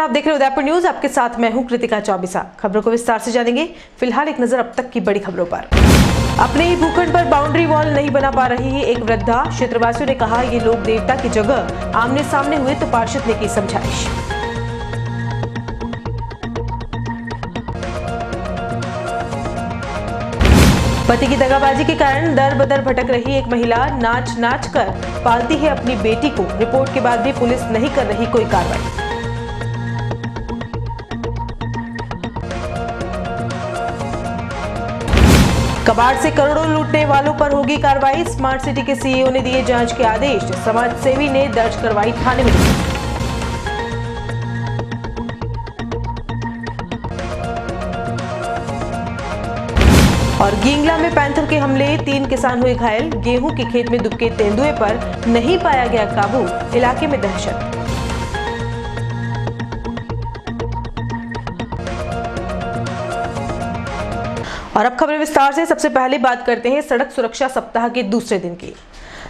आप देख रहे हैं उदयपुर न्यूज। आपके साथ मैं हूं कृतिका चौबिसा। खबरों को विस्तार से जानेंगे। फिलहाल एक नजर अब तक की बड़ी खबरों पर। अपने ही भूखंड पर बाउंड्री वॉल नहीं बना पा रही है एक वृद्धा। क्षेत्रवासियों ने कहा, ये लोग देवता की जगह आमने सामने हुए तो पार्षद ने की समझाइश। पति की दगाबाजी के कारण दर बदर भटक रही एक महिला नाच नाच कर पालती है अपनी बेटी को। रिपोर्ट के बाद भी पुलिस नहीं कर रही कोई कार्रवाई। कबाड़ से करोड़ों लूटने वालों पर होगी कार्रवाई। स्मार्ट सिटी के सीईओ ने दिए जांच के आदेश। समाजसेवी ने दर्ज करवाई थाने में। और गिंगला में पैंथर के हमले, 3 किसान हुए घायल। गेहूं के खेत में दुबके तेंदुए पर नहीं पाया गया काबू। इलाके में दहशत। और अब खबरें विस्तार से। सबसे पहले बात करते हैं सड़क सुरक्षा सप्ताह के दूसरे दिन की।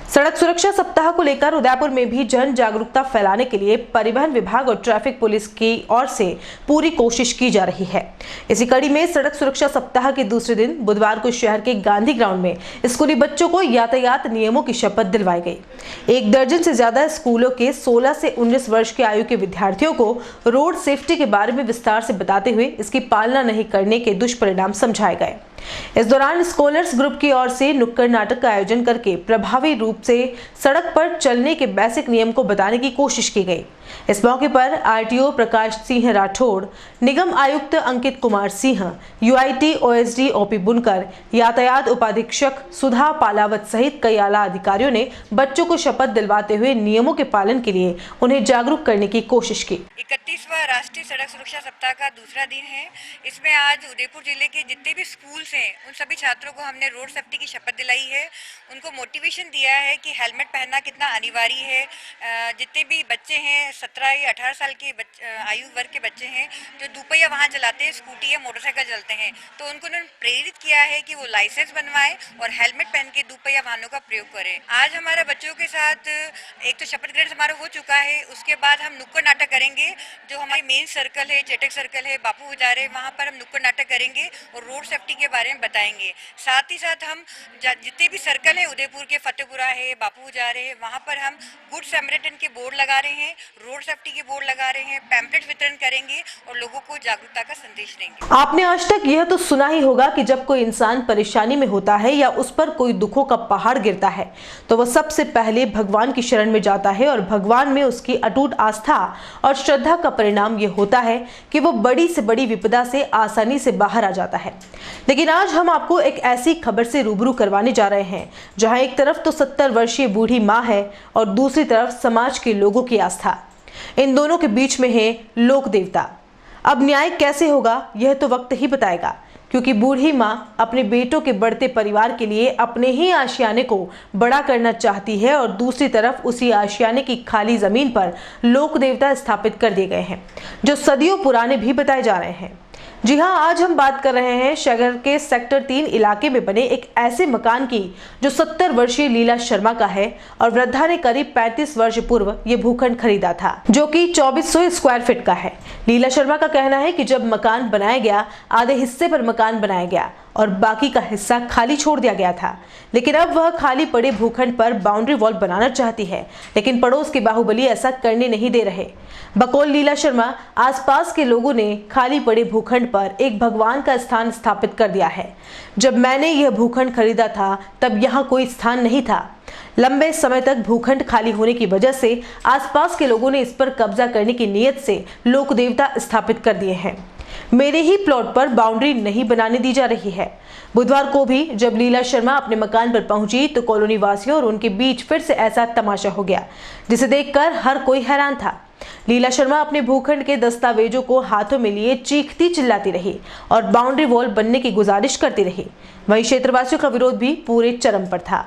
सड़क सुरक्षा सप्ताह को लेकर उदयपुर में भी जन जागरूकता फैलाने के लिए परिवहन विभाग और ट्रैफिक पुलिस की ओर से पूरी कोशिश की जा रही है। इसी कड़ी में सड़क सुरक्षा सप्ताह के दूसरे दिन बुधवार को शहर के गांधी ग्राउंड में स्कूली बच्चों को यातायात नियमों की शपथ दिलवाई गई। 1 दर्जन से ज्यादा स्कूलों के 16 से 19 वर्ष की आयु के विद्यार्थियों को रोड सेफ्टी के बारे में विस्तार से बताते हुए इसकी पालना नहीं करने के दुष्परिणाम समझाए गए। इस दौरान स्कॉलर्स ग्रुप की ओर से नुक्कड़ नाटक का आयोजन करके प्रभावी रूप से सड़क पर चलने के बेसिक नियम को बताने की कोशिश की गई। इस मौके पर आरटीओ प्रकाश सिंह राठौड़, निगम आयुक्त Ankit Kumar Singh, UIT OSD OP Bunkar, यातायात उपाधीक्षक सुधा पालावत सहित कई आला अधिकारियों ने बच्चों को शपथ दिलवाते हुए नियमों के पालन के लिए उन्हें जागरूक करने की कोशिश की। 31वां राष्ट्रीय सड़क सुरक्षा सप्ताह का दूसरा दिन है। इसमें आज उदयपुर जिले के जितने भी स्कूल्स हैं उन सभी छात्रों को हमने रोड सेफ्टी की शपथ दिलाई है। उनको मोटिवेशन दिया है कि हेलमेट पहनना कितना अनिवार्य है। जितने भी बच्चे हैं 17 या 18 साल के आयु वर्ग के बच्चे हैं जो दुपहिया वाहन चलाते हैं, स्कूटी या मोटरसाइकिल चलते हैं, तो उनको उन्होंने प्रेरित किया है कि वो लाइसेंस बनवाएं और हेलमेट पहन के दुपहिया वाहनों का प्रयोग करें। आज हमारे बच्चों के साथ एक तो शपथ ग्रहण समारोह हो चुका है। उसके बाद हम नुक्कड़ नाटक करेंगे। जो हमारी मेन सर्कल है, चेटक सर्कल है, बापू बाजार है, वहाँ पर हम नुक्कड़ नाटक करेंगे और रोड सेफ्टी के बारे में बताएंगे। साथ ही साथ हम जितने भी सर्कल है उदयपुर के, फतेहपुरा है, बापू बाजार है, वहाँ पर हम गुड सैमरिटन के बोर्ड लगा रहे हैं, रोड सेफ्टी के बोर्ड लगा रहे हैं, पैम्पलेट वितरण करेंगे और लोगों को जागरूकता का संदेश देंगे। आपने आज तक यह तो सुना ही होगा कि जब कोई इंसान परेशानी में होता है या उस पर कोई दुखों का पहाड़ गिरता है तो वह सबसे पहले भगवान की शरण में जाता है और भगवान में उसकी अटूट आस्था और श्रद्धा का परिणाम यह होता है कि वो बड़ी से बड़ी विपदा से आसानी से बाहर आ जाता है। लेकिन आज हम आपको एक ऐसी खबर से रूबरू करवाने जा रहे हैं जहां एक तरफ तो 70 वर्षीय बूढ़ी माँ है और दूसरी तरफ समाज के लोगों की आस्था। इन दोनों के बीच में है लोक देवता। अब न्याय कैसे होगा यह तो वक्त ही बताएगा, क्योंकि बूढ़ी माँ अपने बेटों के बढ़ते परिवार के लिए अपने ही आशियाने को बड़ा करना चाहती है और दूसरी तरफ उसी आशियाने की खाली जमीन पर लोक देवता स्थापित कर दिए गए हैं जो सदियों पुराने भी बताए जा रहे हैं। जी हां, आज हम बात कर रहे हैं शहर के सेक्टर 3 इलाके में बने एक ऐसे मकान की जो 70 वर्षीय लीला शर्मा का है और वृद्धा ने करीब 35 वर्ष पूर्व ये भूखंड खरीदा था जो कि 2400 स्क्वायर फीट का है। लीला शर्मा का कहना है कि जब मकान बनाया गया आधे हिस्से पर मकान बनाया गया और बाकी का हिस्सा खाली छोड़ दिया गया था, लेकिन अब वह खाली पड़े भूखंड पर बाउंड्री वॉल बनाना चाहती है, लेकिन पड़ोस के बाहुबली ऐसा करने नहीं दे रहे। बकौल लीला शर्मा, आसपास के लोगों ने खाली पड़े भूखंड पर एक भगवान का स्थान स्थापित कर दिया है। जब मैंने यह भूखंड खरीदा था तब यहाँ कोई स्थान नहीं था। लंबे समय तक भूखंड खाली होने की वजह से आसपास के लोगों ने इस पर कब्जा करने की नीयत से लोक देवता स्थापित कर दिए हैं। मेरे ही प्लॉट पर बाउंड्री नहीं बनाने दी जा रही है। बुधवार को भी जब लीला शर्मा अपने मकान पर पहुंची तो कॉलोनी वासियों और उनके बीच फिर से ऐसा तमाशा हो गया जिसे देखकर हर कोई हैरान था। लीला शर्मा अपने भूखंड के दस्तावेजों को हाथों में लिए चीखती चिल्लाती रही और बाउंड्री वॉल बनने की गुजारिश करती रही। वहीं क्षेत्रवासियों का विरोध भी पूरे चरम पर था।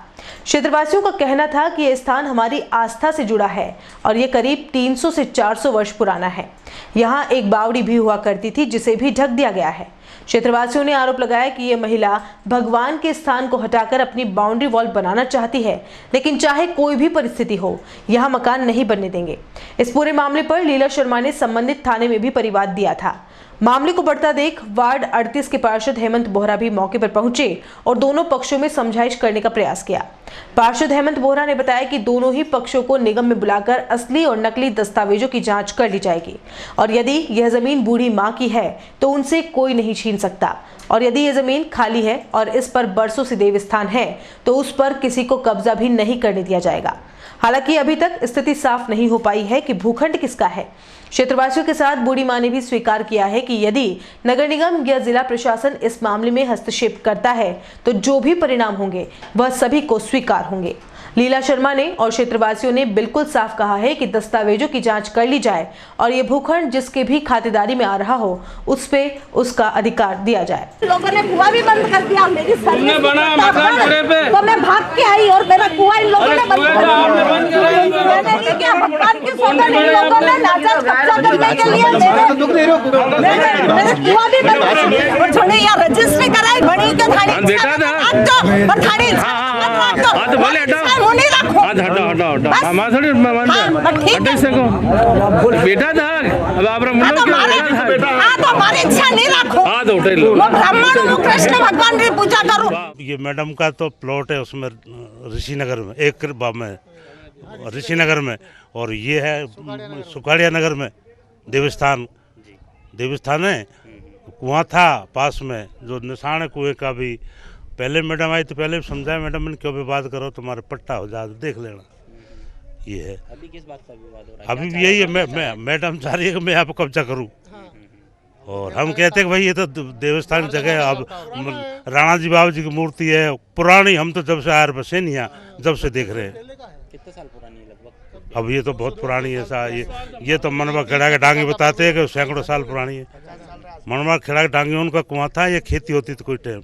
क्षेत्रवासियों का कहना था कि यह स्थान हमारी आस्था से जुड़ा है और ये करीब 300 से 400 वर्ष पुराना है। यहाँ एक बावड़ी भी हुआ करती थी जिसे भी ढक दिया गया है। क्षेत्रवासियों ने आरोप लगाया कि ये महिला भगवान के स्थान को हटाकर अपनी बाउंड्री वॉल बनाना चाहती है, लेकिन चाहे कोई भी परिस्थिति हो यहाँ मकान नहीं बनने देंगे। इस पूरे मामले पर लीला शर्मा ने संबंधित थाने में भी परिवाद दिया था। मामले को बढ़ता देख वार्ड 38 के पार्षद हेमंत बोहरा भी मौके पर पहुंचे और दोनों पक्षों में समझाइश करने का प्रयास किया। पार्षद हेमंत बोहरा ने बताया कि दोनों ही पक्षों को निगम में बुलाकर असली और नकली दस्तावेजों की जांच कर ली जाएगी और यदि यह जमीन बूढ़ी मां की है तो उनसे कोई नहीं छीन सकता, और यदि यह जमीन खाली है और इस पर बरसों से देवस्थान है तो उस पर किसी को कब्जा भी नहीं करने दिया जाएगा। हालांकि अभी तक स्थिति साफ नहीं हो पाई है कि भूखंड किसका है। क्षेत्रवासियों के साथ बूढ़ी मां ने भी स्वीकार किया है कि यदि नगर निगम या जिला प्रशासन इस मामले में हस्तक्षेप करता है तो जो भी परिणाम होंगे वह सभी को स्वीकार होंगे। लीला शर्मा ने और क्षेत्रवासियों ने बिल्कुल साफ कहा है कि दस्तावेजों की जांच कर ली जाए और ये भूखंड जिसके भी खातेदारी में आ रहा हो उस पे उसका अधिकार दिया जाए। लोगों ने कुआं भी बंद कर दिया, मेरी सर्विस तो मैं भाग के आई और मेरा कुआं इन लोगों ने बंद कर दिया। मैंने नहीं किया, भगवान की सोचन इन लोगों ने नाजायज कब्जा करने के लिए मेरे कुआं भी बंद कर दिया और छोड़े यहाँ रजिस्ट्री कराई बड़ी के बेटा था अब आप हमारी इच्छा नहीं रखो, ब्राह्मण कृष्ण भगवान की पूजा करो। ये मैडम का तो प्लॉट है उसमें ऋषिनगर में, एक में ऋषिनगर में, और ये है सुखाड़िया नगर में देवस्थान है। कुआं था पास में जो निशान है कुएं का भी। पहले मैडम आई तो पहले समझाया मैडम ने क्यों विवाद करो, तुम्हारे पट्टा हो जाए देख लेना। ये है अभी किस बात का विवाद हो रहा है? अभी भी यही है, मैडम चाह रही है कि मैं आप कब्जा करूं और हम कहते हैं कि भाई ये तो देवस्थान की जगह है। अब राणा जी बाबू जी की मूर्ति है पुरानी, हम तो जब से आर बसे नहीं यहाँ जब से देख रहे हैं। कितने साल पुरानी है लगभग? अब ये तो बहुत पुरानी है सा ये तो मनवा खेड़ा के डांगी बताते हैं कि सैकड़ों साल पुरानी है। मनवा खेड़ा के डांगी उनका कुआं था, ये खेती होती थी कोई टाइम,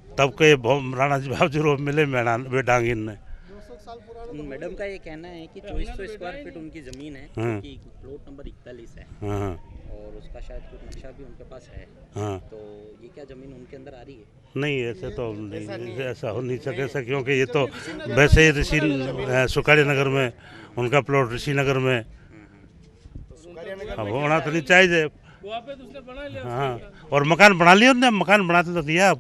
तब के राणा जी बाबू जी रोज मिले वे डांगी ने। मैडम का ये कहना है कि 2400 स्क्वायर फीट उनकी जमीन है, कि प्लॉट नंबर 41 है और उसका शायद कुछ नक्शा भी उनके पास है। तो ये क्या जमीन उनके अंदर आ रही है? नहीं ऐसे तो नहीं, ऐसा हो नहीं सके ऐसा, क्योंकि ये तो वैसे ही ऋषि सुखाड़ी नगर में उनका प्लॉट ऋषिनगर में, अब होना तो नहीं चाहिए। हाँ, और मकान बना लिया उन्होंने, मकान बनाते तो दिया,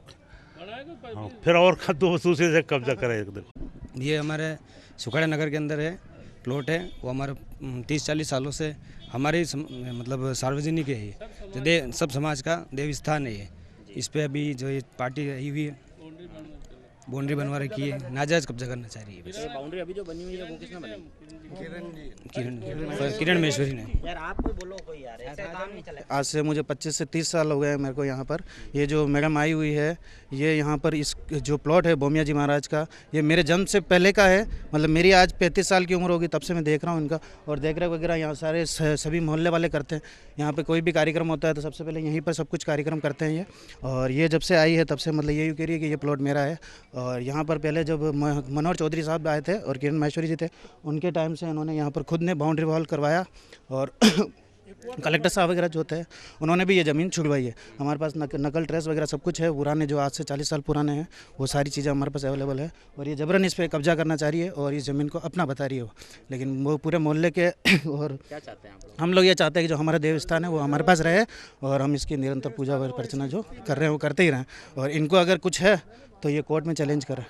फिर और दूसरे से कब्जा करे एकदम। ये हमारे सुखाड़ा नगर के अंदर है, प्लॉट है, वो हमारे 30-40 सालों से हमारे मतलब सार्वजनिक है ये, जो सब समाज का देवस्थान है ये। इस पे अभी जो ये पार्टी आई हुई है बाउंड्री बनवा रखी है, नाजायज कब्जा करना चाह रही है। ये बाउंड्री अभी जो बनी हुई है वो किसने बनाई? किरण महेश्वरी ने। यार आपको बोलो कोई यार, ऐसा काम नहीं चलेगा। आज से मुझे 25 से 30 साल हो गए हैं मेरे को यहाँ पर। ये जो मैडम आई हुई है, ये यहाँ पर इस जो प्लॉट है बोमिया जी महाराज का, ये मेरे जन्म से पहले का है। मतलब मेरी आज 35 साल की उम्र होगी तब से मैं देख रहा हूँ इनका, और देख रेख वगैरह यहाँ सारे सभी मोहल्ले वाले करते हैं। यहाँ पे कोई भी कार्यक्रम होता है तो सबसे पहले यहीं पर सब कुछ कार्यक्रम करते हैं ये। और ये जब से आई है तब से मतलब यही कह रही है कि ये प्लॉट मेरा है। और यहाँ पर पहले जब मनोहर चौधरी साहब आए थे और किरण महेश्वरी जी थे, उनके टाइम से इन्होंने यहाँ पर खुद ने बाउंड्री वॉल करवाया, और कलेक्टर साहब वगैरह जो थे उन्होंने भी ये ज़मीन छुड़वाई है। हमारे पास नकल ट्रेस वगैरह सब कुछ है, पुराने जो आज से 40 साल पुराने हैं वो सारी चीज़ें हमारे पास अवेलेबल है। और ये जबरन इस पर कब्जा करना चाह रही है और इस ज़मीन को अपना बता रही है वो, लेकिन वो पूरे मोहल्ले के और क्या चाहते हैं आप लोग? हम लोग ये चाहते हैं कि जो हमारा देवस्थान है वो हमारे पास रहे और हम इसकी निरंतर पूजा अर्चना जो कर रहे हैं वो करते ही रहें। और इनको अगर कुछ है तो ये कोर्ट में चैलेंज करें।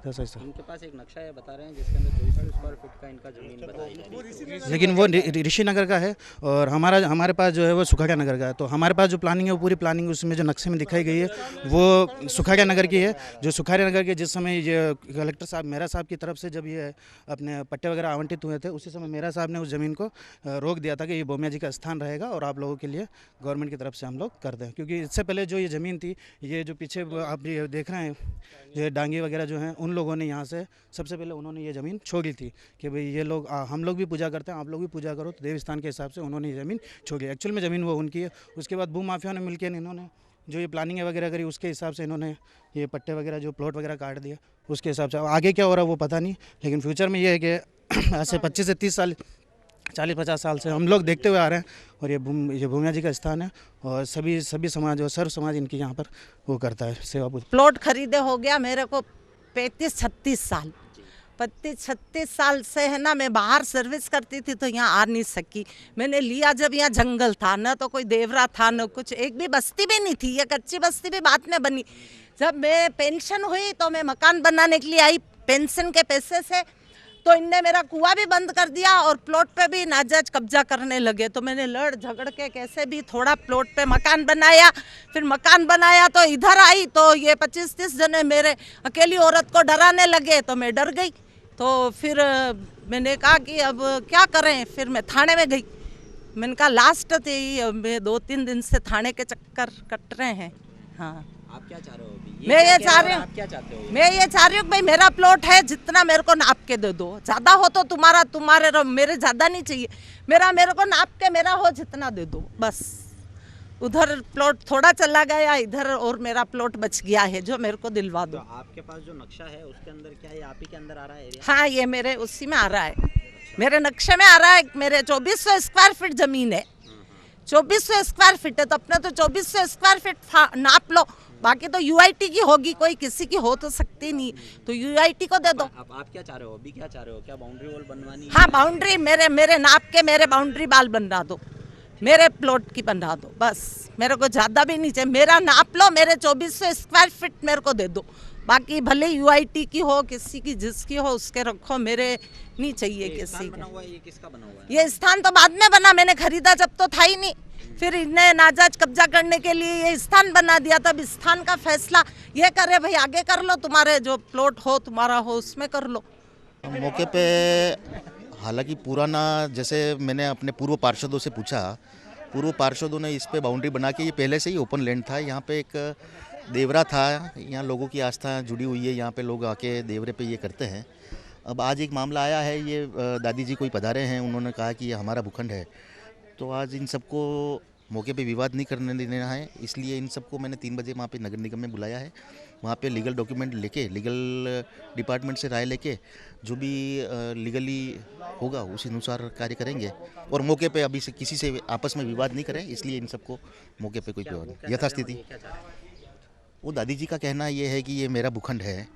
इनके पास एक नक्शा है बता रहे हैं जिसके अंदर 2400 स्क्वायर फीट का इनका जमीन बताई जा रही है, लेकिन वो ऋषिनगर का है और हमारे पास जो है वो सुखाड़ा नगर का है। तो हमारे पास जो प्लानिंग है वो पूरी प्लानिंग उसमें जो नक्शे में दिखाई गई है वो सुखाड़ा नगर की है। जो सुखाड़ा नगर के जिस समय ये कलेक्टर साहब मेरा साहब की तरफ से जब ये अपने पट्टे वगैरह आवंटित हुए थे, उसी समय मेरा साहब ने उस ज़मीन को रोक दिया था कि ये बोमिया जी का स्थान रहेगा और आप लोगों के लिए गवर्नमेंट की तरफ से हम लोग कर दें। क्योंकि इससे पहले जो ये ज़मीन थी, ये जो पीछे आप ये देख रहे हैं ये डांगी वगैरह जो हैं, उन लोगों ने यहाँ से सबसे पहले उन्होंने ये ज़मीन छोड़ी थी कि भाई ये लोग हम लोग भी पूजा करते हैं, आप लोग भी पूजा करो। तो देवस्थान के हिसाब से उन्होंने ये ज़मीन छोड़ी। एक्चुअल में ज़मीन वो उनकी है। उसके बाद भू माफिया ने मिलकर इन्होंने जो ये प्लानिंग वगैरह करी उसके हिसाब से इन्होंने ये पट्टे वगैरह जो प्लॉट वगैरह काट दिया उसके हिसाब से। अब आगे क्या हो रहा है वो पता नहीं, लेकिन फ्यूचर में ये है कि आज से 25 से 30 साल 40-50 साल से हम लोग देखते हुए आ रहे हैं, और ये भूमिया जी का स्थान है, और सभी समाज और सर्व समाज इनकी यहाँ पर वो करता है सेवा। प्लॉट खरीदे हो गया मेरे को 35-36 साल। 35-36 साल से है ना, मैं बाहर सर्विस करती थी तो यहाँ आ नहीं सकी। मैंने लिया जब यहाँ जंगल था, ना तो कोई देवरा था, न कुछ, एक भी बस्ती भी नहीं थी, ये कच्ची बस्ती भी बाद में बनी। जब मैं पेंशन हुई तो मैं मकान बनाने के लिए आई पेंशन के पैसे से, तो इनने मेरा कुआं भी बंद कर दिया और प्लॉट पे भी नाजायज कब्जा करने लगे। तो मैंने लड़ झगड़ के कैसे भी थोड़ा प्लॉट पे मकान बनाया। फिर मकान बनाया तो इधर आई तो ये 25-30 जने मेरे अकेली औरत को डराने लगे, तो मैं डर गई। तो फिर मैंने कहा कि अब क्या करें, फिर मैं थाने में गई। मैंने कहा लास्ट थी, मैं 2-3 दिन से थाने के चक्कर कट रहे हैं। हाँ, आप क्या चाह रहे हो अभी? मैं ये चाह रही हूँ, आप क्या चाहते हो? मैं ये चाह रही हूँ भाई मेरा प्लॉट है, जितना मेरे को नाप के दे दो। ज़्यादा हो तो तुम्हारे रहो, मेरे ज़्यादा नहीं चाहिए। मेरे को नाप के मेरा हो जितना दे दो बस। उधर प्लॉट थोड़ा चला गया, इधर और मेरा प्लॉट बच गया है जो मेरे को दिलवा दो। तो आपके पास जो नक्शा है उसके अंदर क्या है, आप ही के अंदर आ रहा है एरिया? हाँ, ये मेरे उसी में आ रहा है, मेरे नक्शे में आ रहा है। मेरे 2400 स्क्वायर फीट ज़मीन है, 2400 स्क्वायर फीट है, तो अपने तो 2400 स्क्वायर फीट नाप लो। बाकी तो यूआईटी की होगी, कोई किसी की हो तो सकती नहीं, तो यूआईटी को दे दो। अब आप क्या चाह रहे हो अभी, क्या चाह रहे हो? क्या बाउंड्री वॉल बनवानी है? हाँ, बाउंड्री मेरे नाप के मेरे बाउंड्री बाल बना दो, मेरे प्लॉट की बना दो बस। मेरे को ज़्यादा भी नहीं चाहिए, मेरा नाप लो, मेरे 2400 स्क्वायर फीट मेरे को दे दो। बाकी भले यूआईटी की हो, किसी की जिसकी हो उसके रखो, मेरे नहीं चाहिए किसी बना के। हुआ है, ये किसका बना हुआ है? ये स्थान तो बाद में बना, मैंने खरीदा जब तो था ही नहीं। फिर इन्हें नाजायज कब्जा करने के लिए ये स्थान बना दिया। तब स्थान का फैसला ये करे भाई आगे कर लो, तुम्हारे जो प्लॉट हो तुम्हारा हो उसमें कर लो। मौके पे हालांकि पुराना, जैसे मैंने अपने पूर्व पार्षदों से पूछा, पूर्व पार्षदों ने इस पे बाउंड्री बना के, ये पहले से ही ओपन लैंड था, यहाँ पे एक देवरा था, यहाँ लोगों की आस्था जुड़ी हुई है, यहाँ पे लोग आके देवरे पे ये करते हैं। अब आज एक मामला आया है, ये दादी जी कोई पधारे हैं, उन्होंने कहा कि ये हमारा भूखंड है, तो आज इन सबको मौके पे विवाद नहीं करने देना है, इसलिए इन सबको मैंने 3 बजे वहाँ पे नगर निगम में बुलाया है। वहाँ पे लीगल डॉक्यूमेंट लेके, लीगल डिपार्टमेंट से राय लेके जो भी लीगली होगा उसी अनुसार कार्य करेंगे, और मौके पे अभी से किसी से आपस में विवाद नहीं करें, इसलिए इन सबको मौके पे कोई विवाद नहीं। यथास्थिति वो दादी जी का कहना ये है कि ये मेरा भूखंड है,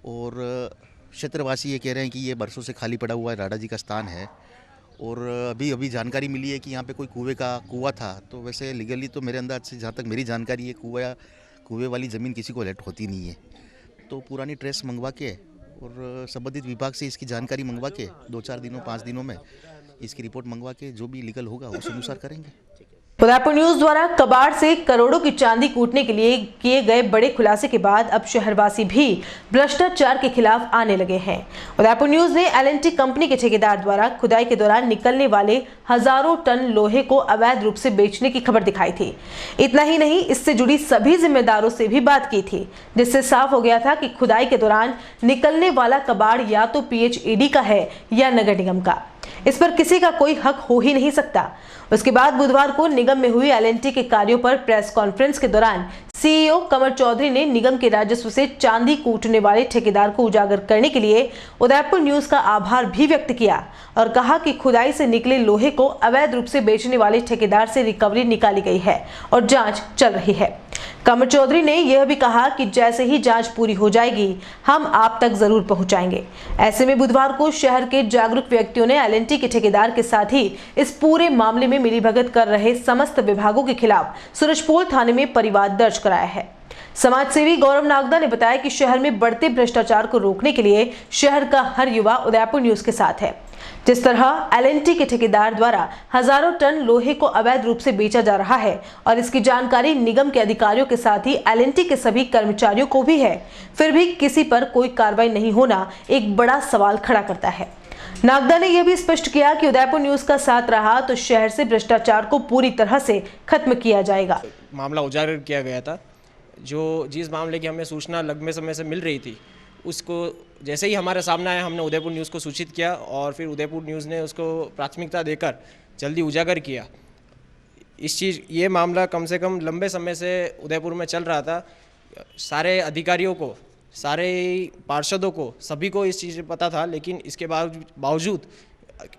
और क्षेत्रवासी ये कह रहे हैं कि ये बरसों से खाली पड़ा हुआ है, राडा जी का स्थान है, और अभी जानकारी मिली है कि यहाँ पे कोई कुआं था। तो वैसे लीगली तो मेरे अंदाज से, जहाँ तक मेरी जानकारी है, कुएं वाली ज़मीन किसी को अलर्ट होती नहीं है। तो पुरानी ट्रेस मंगवा के और संबंधित विभाग से इसकी जानकारी मंगवा के 2-4 दिनों 5 दिनों में इसकी रिपोर्ट मंगवा के जो भी लीगल होगा उस अनुसार करेंगे। उदयपुर न्यूज द्वारा कबाड़ से करोड़ों की चांदी कूटने के लिए किए गए बड़े खुलासे के बाद अब शहरवासी भी भ्रष्टाचार के खिलाफ आने लगे हैं। उदयपुर न्यूज ने एल&टी कंपनी के ठेकेदार द्वारा खुदाई के दौरान निकलने वाले हजारों टन लोहे को अवैध रूप से बेचने की खबर दिखाई थी। इतना ही नहीं, इससे जुड़ी सभी जिम्मेदारों से भी बात की थी, जिससे साफ हो गया था कि खुदाई के दौरान निकलने वाला कबाड़ या तो PHED का है या नगर निगम का। इस पर किसी का कोई हक हो ही नहीं सकता। उसके बाद बुधवार को निगम में हुई एल&टी के कार्यों पर प्रेस कॉन्फ्रेंस के दौरान CEO कमर चौधरी ने निगम के राजस्व से चांदी कूटने वाले ठेकेदार को उजागर करने के लिए उदयपुर न्यूज का आभार भी व्यक्त किया और कहा कि खुदाई से निकले लोहे को अवैध रूप से बेचने वाले ठेकेदार से रिकवरी निकाली गई है और जांच चल रही है। कमर चौधरी ने यह भी कहा कि जैसे ही जांच पूरी हो जाएगी हम आप तक जरूर पहुंचाएंगे। ऐसे में बुधवार को शहर के जागरूक व्यक्तियों ने एल&टी के ठेकेदार के साथ ही इस पूरे मामले में मिलीभगत कर रहे समस्त विभागों के खिलाफ सूरजपोल थाने में परिवाद दर्ज कराया है। समाजसेवी गौरव नागदा ने बताया कि शहर में बढ़ते भ्रष्टाचार को रोकने के लिए शहर का हर युवा उदयपुर न्यूज के साथ है। जिस तरह एल&टी के ठेकेदार द्वारा हजारों टन लोहे को अवैध रूप से बेचा जा रहा है और इसकी जानकारी निगम के अधिकारियों के साथ ही एल&टी के सभी कर्मचारियों को भी है, फिर भी किसी पर कोई कार्रवाई नहीं होना एक बड़ा सवाल खड़ा करता है। नागदा ने यह भी स्पष्ट किया कि उदयपुर न्यूज का साथ रहा तो शहर से भ्रष्टाचार को पूरी तरह से खत्म किया जाएगा। मामला उजागर किया गया था, जो जिस मामले की हमें सूचना लंबे समय से मिल रही थी, उसको जैसे ही हमारे सामने आया हमने उदयपुर न्यूज़ को सूचित किया और फिर उदयपुर न्यूज़ ने उसको प्राथमिकता देकर जल्दी उजागर किया। ये मामला कम से कम लंबे समय से उदयपुर में चल रहा था। सारे अधिकारियों को, सारे पार्षदों को, सभी को इस चीज़ पता था, लेकिन इसके बावजूद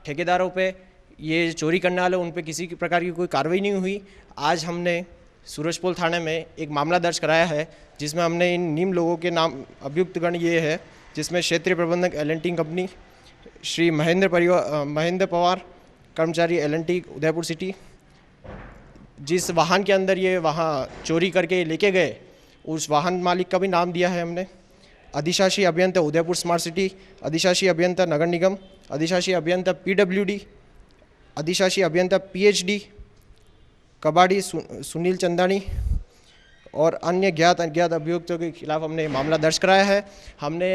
ठेकेदारों पे, ये चोरी करने वाले, उन पे किसी प्रकार की कोई कार्रवाई नहीं हुई। आज हमने सूरजपोल थाने में एक मामला दर्ज कराया है, जिसमें हमने इन निम्न लोगों के नाम अभियुक्तगण ये है, जिसमें क्षेत्रीय प्रबंधक L&T कंपनी श्री महेंद्र पवार, कर्मचारी L&T उदयपुर सिटी, जिस वाहन के अंदर ये वहाँ चोरी करके लेके गए, उस वाहन मालिक का भी नाम दिया है हमने। अधिशासी अभियंता उदयपुर स्मार्ट सिटी, अधिशासी अभियंता नगर निगम, अधिशासी अभियंता PWD, अधिशासी अभियंता PHD, कबाड़ी सुनील चंदानी और अन्य ज्ञात अज्ञात अभियुक्तों के खिलाफ हमने मामला दर्ज कराया है। हमने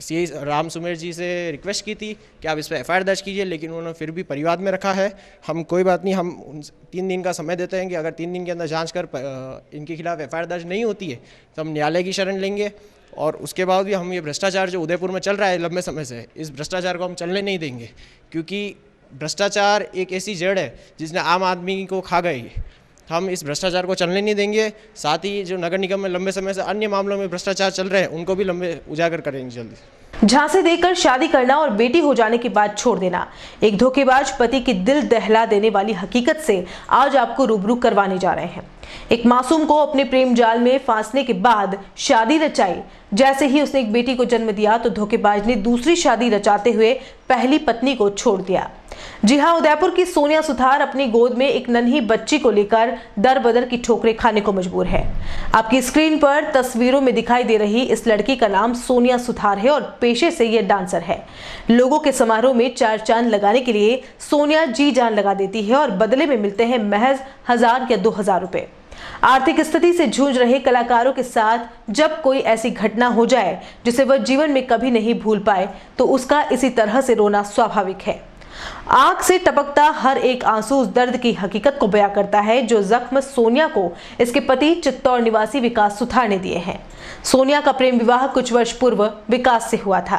CI राम सुमेर जी से रिक्वेस्ट की थी कि आप इस पर FIR दर्ज कीजिए, लेकिन उन्होंने फिर भी परिवाद में रखा है। हम कोई बात नहीं, हम 3 दिन का समय देते हैं कि अगर 3 दिन के अंदर जांच कर इनके खिलाफ FIR दर्ज नहीं होती है तो हम न्यायालय की शरण लेंगे। और उसके बाद भी हम ये भ्रष्टाचार जो उदयपुर में चल रहा है लंबे समय से, इस भ्रष्टाचार को हम चलने नहीं देंगे, क्योंकि भ्रष्टाचार एक ऐसी जड़ है जिसने आम आदमी को खा गई है। हम इस भ्रष्टाचार को चलने नहीं देंगे। साथ ही जो नगर निगम में लंबे समय से अन्य मामलों में भ्रष्टाचार चल रहे हैं, उनको भी लंबे उजागर करेंगे जल्दी। झांसे देकर शादी करना और बेटी हो जाने के बाद छोड़ देना, एक धोखेबाज पति की दिल दहला देने वाली हकीकत से आज आपको रूबरू करवाने जा रहे हैं। एक मासूम को अपने प्रेम जाल में फांसने के बाद शादी रचाई। जैसे ही उसने एक बेटी को जन्म दिया तो धोखेबाज ने दूसरी शादी रचाते हुए पहली पत्नी को छोड़ दिया। जी हां, उदयपुर की सोनिया सुथार अपनी गोद में एक नन्ही बच्ची को लेकर दर बदर की ठोकरें खाने को मजबूर है। आपकी स्क्रीन पर तस्वीरों में दिखाई दे रही इस लड़की का नाम सोनिया सुथार है और पेशे से ये डांसर है। लोगों के समारोह में 4 चांद लगाने के लिए सोनिया जी जान लगा देती है और बदले में मिलते हैं महज 1000 या 2000 रुपए। आर्थिक स्थिति से जूझ रहे कलाकारों के साथ जब कोई ऐसी घटना हो जाए जिसे वह जीवन में कभी नहीं भूल पाए, तो उसका इसी तरह से रोना स्वाभाविक है। आंख से टपकता हर एक आंसू उस दर्द की हकीकत को बयां करता है जो जख्म सोनिया को इसके पति चित्तौड़ निवासी विकास सुथार ने दिए हैं। सोनिया का प्रेम विवाह कुछ वर्ष पूर्व विकास से हुआ था,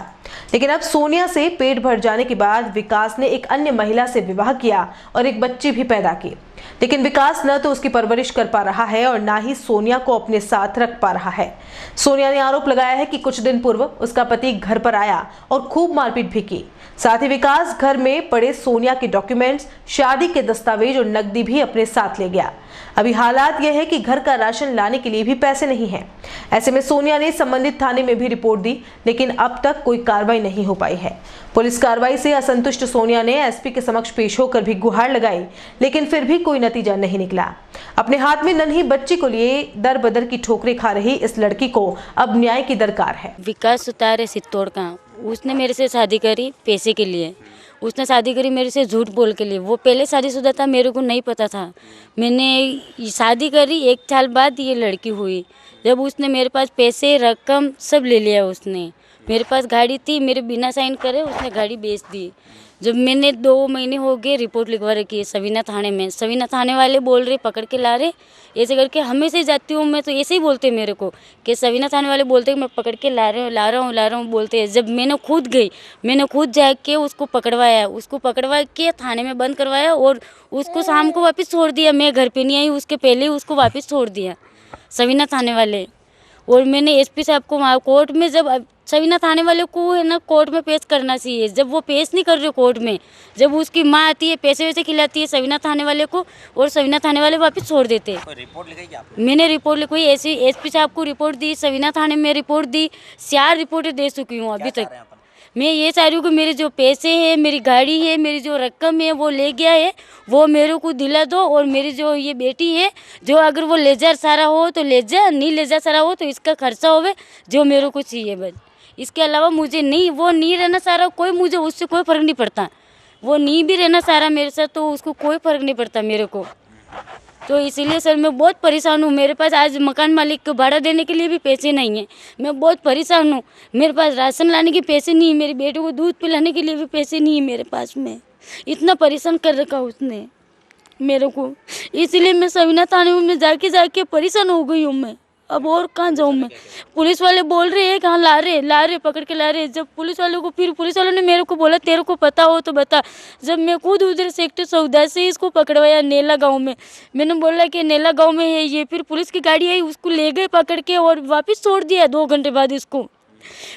लेकिन अब सोनिया से पेट भर जाने के बाद विकास ने एक अन्य महिला से विवाह किया और एक बच्ची भी पैदा की। लेकिन विकास न तो उसकी परवरिश कर पा रहा है और ना ही सोनिया को अपने साथ रख पा रहा है। सोनिया ने आरोप लगाया है कि कुछ दिन पूर्व उसका पति घर पर आया और खूब मारपीट भी की। साथ ही विकास घर में पड़े सोनिया के डॉक्यूमेंट्स, शादी के दस्तावेज और नकदी भी अपने साथ ले गया। अभी हालात यह है कि घर का राशन लाने के लिए भी पैसे नहीं हैं। ऐसे में सोनिया ने संबंधित थाने में भी रिपोर्ट दी, लेकिन अब तक कोई कार्रवाई नहीं हो पाई है। पुलिस कार्रवाई से असंतुष्ट सोनिया ने एसपी के समक्ष पेश होकर भी गुहार लगाई, लेकिन फिर भी कोई नतीजा नहीं निकला। अपने हाथ में नन्ही बच्ची को लिए दर बदर की ठोकरें खा रही इस लड़की को अब न्याय की दरकार है। विकास सुतार है चित्तौड़ का, उसने मेरे से शादी करी पैसे के लिए। उसने शादी करी मेरे से झूठ बोल के लिए। वो पहले शादीशुदा था, मेरे को नहीं पता था। मैंने शादी करी, 1 साल बाद ये लड़की हुई। जब उसने मेरे पास पैसे रकम सब ले लिया। उसने मेरे पास गाड़ी थी, मेरे बिना साइन करे उसने गाड़ी बेच दी। जब मैंने 2 महीने हो गए रिपोर्ट लिखवा रखी है सवीना थाने में। सवीना थाने वाले बोल रहे पकड़ के ला रहे, ऐसे करके हमेशा ही जाती हूँ मैं तो ऐसे ही बोलते मेरे को कि सवीना थाने वाले बोलते मैं पकड़ के ला रहा हूँ बोलते हैं। जब मैंने खुद गई, मैंने खुद जाके उसको पकड़वाया, उसको पकड़वा के थाने में बंद करवाया और उसको शाम को वापस छोड़ दिया। मैं घर पे नहीं आई, उसके पहले ही उसको वापस छोड़ दिया सवीना थाने वाले। और मैंने एसपी साहब को वहाँ कोर्ट में, जब सवीना थाने वाले को है ना कोर्ट में पेश करना चाहिए, जब वो पेश नहीं कर रहे कोर्ट में, जब उसकी माँ आती है पैसे वैसे खिलाती है सवीना थाने वाले को और सवीना थाने वाले वापस छोड़ देते हैं। रिपोर्ट लिखाई क्या आपने? मैंने रिपोर्ट लिखवाई, ऐसी एसपी साहब को रिपोर्ट दी, सवीना थाने में रिपोर्ट दी, 4 रिपोर्टें दे चुकी हूँ अभी तक। मैं ये चाह रही हूँ कि मेरे जो पैसे हैं, मेरी गाड़ी है, मेरी जो रकम है वो ले गया है वो मेरे को दिला दो। और मेरी जो ये बेटी है, जो अगर वो ले जा सारा हो तो ले जा, नहीं ले जा सारा हो तो इसका खर्चा होवे जो मेरे को चाहिए बस। इसके अलावा मुझे नहीं, वो नहीं रहना सारा कोई, मुझे उससे कोई फ़र्क नहीं पड़ता। वो नहीं भी रहना सारा मेरे साथ तो उसको कोई फ़र्क नहीं पड़ता मेरे को। तो इसीलिए सर मैं बहुत परेशान हूँ। मेरे पास आज मकान मालिक को भाड़ा देने के लिए भी पैसे नहीं हैं। मैं बहुत परेशान हूँ। मेरे पास राशन लाने के पैसे नहीं है, मेरी बेटी को दूध पिलाने के लिए भी पैसे नहीं है मेरे पास में। इतना परेशान कर रखा उसने मेरे को, इसीलिए मैं सवीना थाने में जाके परेशान हो गई हूँ मैं। अब और कहाँ जाऊँ मैं? पुलिस वाले बोल रहे हैं कहाँ ला रहे पकड़ के ला रहे। जब पुलिस वालों को, फिर पुलिस वालों ने मेरे को बोला तेरे को पता हो तो बता। जब मैं खुद उधर सेक्टर 14 से इसको पकड़वाया नेला गांव में, मैंने बोला कि नेला गांव में है ये, फिर पुलिस की गाड़ी आई उसको ले गए पकड़ के और वापस छोड़ दिया 2 घंटे बाद इसको।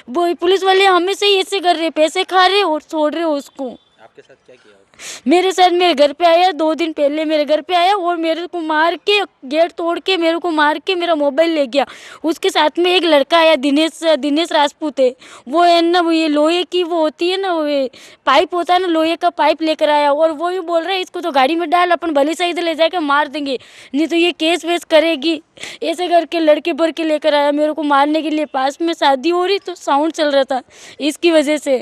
वो पुलिस वाले हमें से ही ऐसे कर रहे, पैसे खा रहे और छोड़ रहे उसको। आपके साथ क्या किया? मेरे साथ मेरे घर पे आया, 2 दिन पहले मेरे घर पे आया और मेरे को मार के, गेट तोड़ के मेरे को मार के मेरा मोबाइल ले गया। उसके साथ में एक लड़का आया, दिनेश राजपूत है, वो है ना, वो ये लोहे की वो होती है ना, वो पाइप होता है ना, लोहे का पाइप लेकर आया और वो भी बोल रहा है इसको तो गाड़ी में डाल, अपन भले से इधर ले जाकर मार देंगे, नहीं तो ये केस वेस करेगी। ऐसे करके लड़के भर के लेकर आया मेरे को मारने के लिए। पास में शादी हो रही तो साउंड चल रहा था, इसकी वजह से।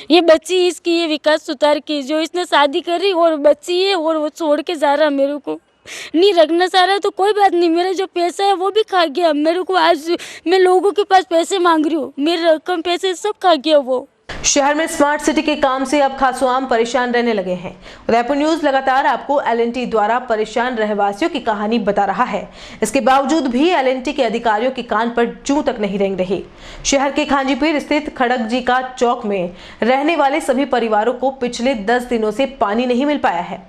ये बच्ची इसकी, ये विकास सुतार की, जो इसने शादी करी और बच्ची है और वो छोड़ के जा रहा मेरे को नहीं रखना चाह रहा। तो कोई बात नहीं, मेरा जो पैसा है वो भी खा गया मेरे को। आज मैं लोगों के पास पैसे मांग रही हूँ, मेरी रकम पैसे सब खा गया वो। शहर में स्मार्ट सिटी के काम से अब खासुआम परेशान रहने लगे हैं। उदयपुर न्यूज लगातार आपको L&T द्वारा परेशान रहवासियों की कहानी बता रहा है। इसके बावजूद भी L&T के अधिकारियों के कान पर जूं तक नहीं रेंग रही। शहर के खांजीपीर स्थित खड़गजी का चौक में रहने वाले सभी परिवारों को पिछले 10 दिनों से पानी नहीं मिल पाया है।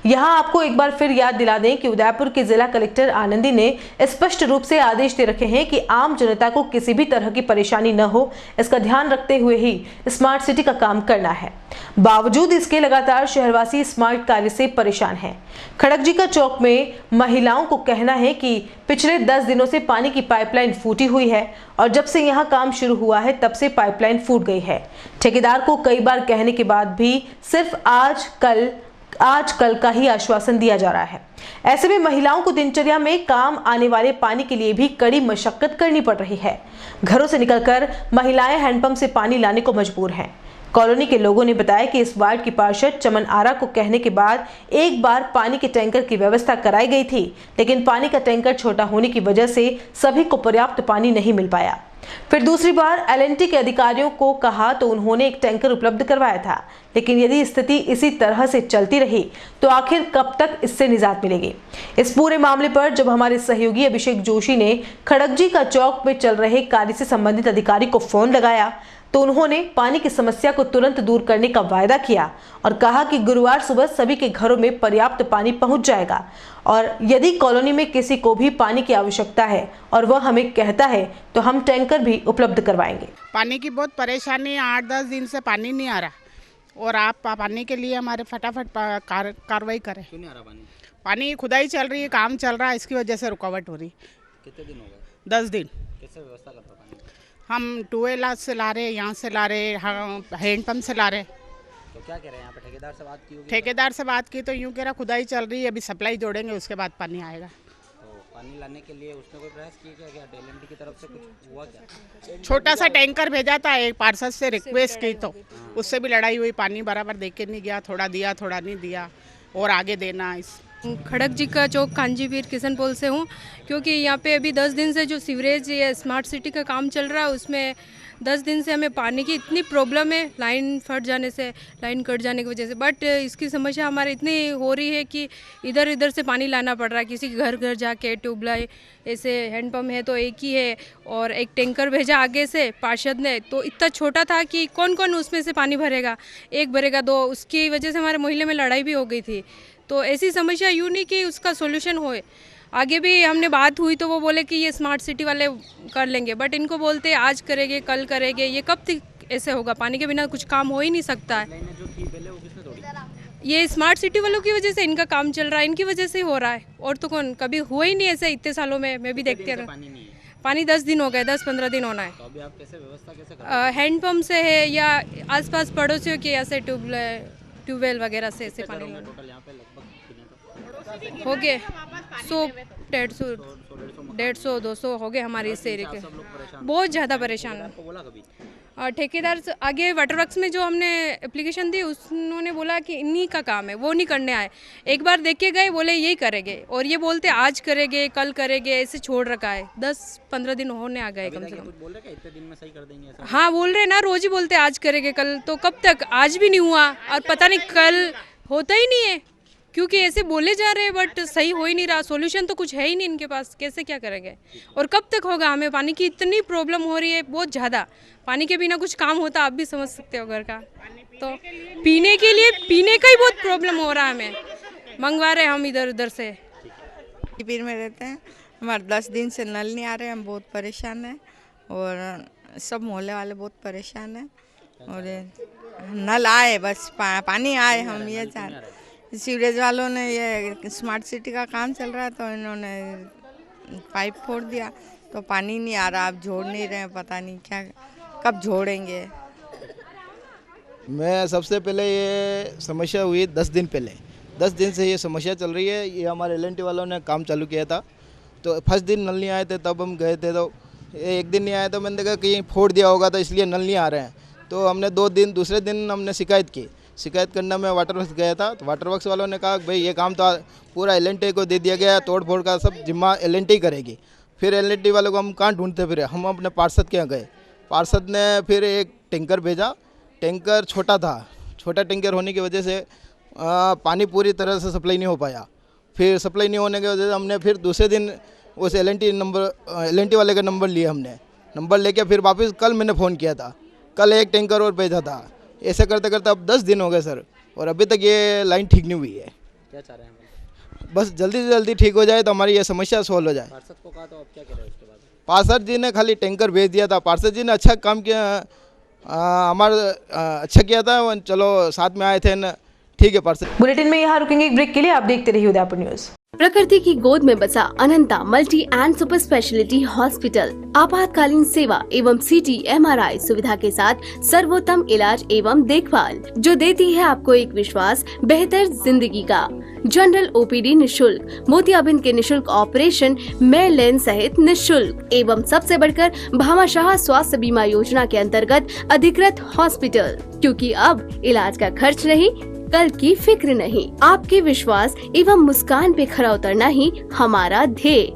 यहाँ आपको एक बार फिर याद दिला दें कि उदयपुर के जिला कलेक्टर आनंदी ने स्पष्ट रूप से आदेश दे रखे हैं कि आम जनता को किसी भी तरह की परेशानी न हो, इसका ध्यान रखते हुए ही स्मार्ट सिटी का काम करना है। बावजूद इसके लगातार शहरवासी स्मार्ट कार्य से परेशान हैं। खड़गजी का चौक में महिलाओं को कहना है कि पिछले 10 दिनों से पानी की पाइपलाइन फूटी हुई है और जब से यहाँ काम शुरू हुआ है तब से पाइपलाइन फूट गई है। ठेकेदार को कई बार कहने के बाद भी सिर्फ आज कल का ही आश्वासन दिया जा रहा है। ऐसे में महिलाओं को दिनचर्या में काम आने वाले पानी के लिए भी कड़ी मशक्कत करनी पड़ रही है। घरों से निकलकर महिलाएं हैंडपंप से पानी लाने को मजबूर हैं। कॉलोनी के लोगों ने बताया कि इस वार्ड की पार्षद चमन आरा को कहने के बाद एक बार पानी के टैंकर की व्यवस्था कराई गई थी, लेकिन पानी का टैंकर छोटा होने की वजह से सभी को पर्याप्त पानी नहीं मिल पाया। फिर दूसरी बार L&T के अधिकारियों को कहा तो उन्होंने एक टैंकर उपलब्ध करवाया था, लेकिन यदि स्थिति इसी तरह से चलती रही तो आखिर कब तक इससे निजात मिलेगी। इस पूरे मामले पर जब हमारे सहयोगी अभिषेक जोशी ने खड़गजी का चौक में चल रहे कार्य से संबंधित अधिकारी को फोन लगाया तो उन्होंने पानी की समस्या को तुरंत दूर करने का वायदा किया और कहा कि गुरुवार सुबह सभी के घरों में पर्याप्त पानी पहुंच जाएगा और यदि कॉलोनी में किसी को भी पानी की आवश्यकता है और वह हमें कहता है तो हम टैंकर भी उपलब्ध करवाएंगे। पानी की बहुत परेशानी है, 8-10 दिन से पानी नहीं आ रहा और आप पानी के लिए हमारे फटाफट कार्रवाई करें। क्यों नहीं आ रहा पानी? पानी खुदाई चल रही है, काम चल रहा है, इसकी वजह से रुकावट हो रही। कितने दिन हो गए? 10 दिन। कैसे व्यवस्था करता पानी? हम ट्यूबवेल से ला रहे, यहाँ से ला रहे, हैंडपम्प से ला रहे। तो क्या कह रहे हैं यहाँ पे? ठेकेदार से बात की होगी? ठेकेदार से बात की तो यूँ कह रहा खुदाई चल रही है, अभी सप्लाई जोड़ेंगे उसके बाद पानी आएगा। तो पानी लाने के लिए उसने कोई प्रयास किया क्या? L&T की तरफ से कुछ हुआ क्या? छोटा सा टैंकर भेजा था, एक पार्षद से रिक्वेस्ट की तो उससे भी लड़ाई हुई, पानी बराबर दे के नहीं गया, थोड़ा दिया थोड़ा नहीं दिया और आगे देना। इस खड़गजी का चौक खांजीपीर किशनपोल से हूँ, क्योंकि यहाँ पे अभी 10 दिन से जो सीवरेज या स्मार्ट सिटी का काम चल रहा है उसमें 10 दिन से हमें पानी की इतनी प्रॉब्लम है, लाइन फट जाने से, लाइन कट जाने की वजह से। बट इसकी समस्या हमारी इतनी हो रही है कि इधर इधर से पानी लाना पड़ रहा है, किसी के घर घर जाके। ट्यूबलाइन ऐसे हैंडपम्प है तो एक ही है और एक टैंकर भेजा आगे से पार्षद ने, तो इतना छोटा था कि कौन कौन उसमें से पानी भरेगा, एक भरेगा दो, उसकी वजह से हमारे मोहल्ले में लड़ाई भी हो गई थी। तो ऐसी समस्या यूँ नहीं कि उसका सोल्यूशन होए। आगे भी हमने बात हुई तो वो बोले कि ये स्मार्ट सिटी वाले कर लेंगे, बट इनको बोलते आज करेंगे कल करेंगे, ये कब तक ऐसे होगा? पानी के बिना कुछ काम हो ही नहीं सकता है। ये स्मार्ट सिटी वालों की वजह से इनका काम चल रहा है, इनकी वजह से हो रहा है, और तो कौन? कभी हुआ ही नहीं ऐसे इतने सालों में। मैं भी देखते रहा, पानी 10 दिन हो गए, 10-15 दिन होना है। तो अभी आप कैसे व्यवस्था कैसे कर रहे हैं? हैंडपम्प से है या आसपास पड़ोसियों के ऐसे ट्यूबवेल वगैरह से ऐसे पानी टोटल यहाँ पे लगभग हो गए 100, 150, 200 हो गए हमारे इस एरिया के। बहुत ज़्यादा परेशान है। बोला कभी? ठेकेदार से आगे वाटर वर्क्स में जो हमने एप्लीकेशन दी उन्होंने बोला कि इन्हीं का काम है, वो नहीं करने आए। एक बार देख के गए, बोले यही करेंगे, और ये बोलते आज करेंगे कल करेंगे, ऐसे छोड़ रखा है। 10-15 दिन होने आ गए कम से कम। बोल रहे क्या इतने दिन में सही कर देंगे ऐसा? हाँ बोल रहे ना, रोज ही बोलते आज करेंगे कल, तो कब तक? आज भी नहीं हुआ और पता नहीं कल होता ही नहीं है। क्योंकि ऐसे बोले जा रहे हैं बट सही हो ही नहीं रहा। सॉल्यूशन तो कुछ है ही नहीं इनके पास, कैसे क्या करेंगे और कब तक होगा। हमें पानी की इतनी प्रॉब्लम हो रही है बहुत ज़्यादा, पानी के बिना कुछ काम होता आप भी समझ सकते हो घर का। तो पीने के लिए पीने का ही बहुत प्रॉब्लम हो रहा है, हमें मंगवा रहे हैं हम इधर उधर से। पीर में रहते हैं, हमारे 10 दिन से नल नहीं आ रहे, हम बहुत परेशान हैं और सब मोहल्ले वाले बहुत परेशान हैं। और नल आए बस पानी आए, हम ये चाह। सीवरेज वालों ने ये स्मार्ट सिटी का काम चल रहा है तो इन्होंने पाइप फोड़ दिया तो पानी नहीं आ रहा, आप जोड़ नहीं रहे, पता नहीं क्या कब जोड़ेंगे। मैं सबसे पहले ये समस्या हुई 10 दिन पहले, 10 दिन से ये समस्या चल रही है। ये हमारे LNT वालों ने काम चालू किया था तो फर्स्ट दिन नल नहीं आए थे, तब हम गए थे तो एक दिन नहीं आया तो मैंने देखा कहीं फोड़ दिया होगा तो इसलिए नल नहीं आ रहे हैं। तो हमने 2 दिन, दूसरे दिन हमने शिकायत की। शिकायत करना मैं वाटर वर्क्स गया था तो वाटर वर्क्स वालों ने कहा भाई ये काम तो पूरा LNT को दे दिया गया है, तोड़ फोड़ का सब जिम्मा LNT करेगी। फिर LNT वालों को हम कहाँ ढूंढते फिर, हम अपने पार्षद के यहाँ गए। पार्षद ने फिर एक टैंकर भेजा, टैंकर छोटा था, छोटा टैंकर होने की वजह से पानी पूरी तरह से सप्लाई नहीं हो पाया। फिर सप्लाई नहीं होने की वजह से हमने फिर दूसरे दिन उस LNT वाले का नंबर लिया, हमने नंबर लेके फिर वापस कल मैंने फ़ोन किया था, कल एक टैंकर और भेजा था। ऐसे करते करते अब 10 दिन हो गए सर और अभी तक ये लाइन ठीक नहीं हुई है। क्या चाह रहे हैं? बस जल्दी से जल्दी ठीक हो जाए तो हमारी ये समस्या सॉल्व हो जाए। पार्षद को कहा तो आप क्या कह रहे हैं उसके बाद? पार्षद जी ने खाली टैंकर भेज दिया था। पार्षद जी ने अच्छा काम किया, हमारा अच्छा किया था, चलो साथ में आए थे न, ठीक है पार्षद। बुलेटिन में यहाँ रुकेंगे एक ब्रेक के लिए, आप देखते रहिए उदयपुर न्यूज। प्रकृति की गोद में बसा Ananta multi and super speciality hospital आपातकालीन सेवा एवं CT MRI सुविधा के साथ सर्वोत्तम इलाज एवं देखभाल जो देती है आपको एक विश्वास बेहतर जिंदगी का। जनरल OPD निशुल्क, मोतियाबिंद के निशुल्क ऑपरेशन, मेल लेन सहित निशुल्क एवं सबसे बढ़कर भामाशाह स्वास्थ्य बीमा योजना के अंतर्गत अधिकृत हॉस्पिटल, क्योंकि अब इलाज का खर्च नहीं, कल की फिक्र नहीं, आपके विश्वास एवं मुस्कान पे खरा उतरना ही हमारा ध्येय।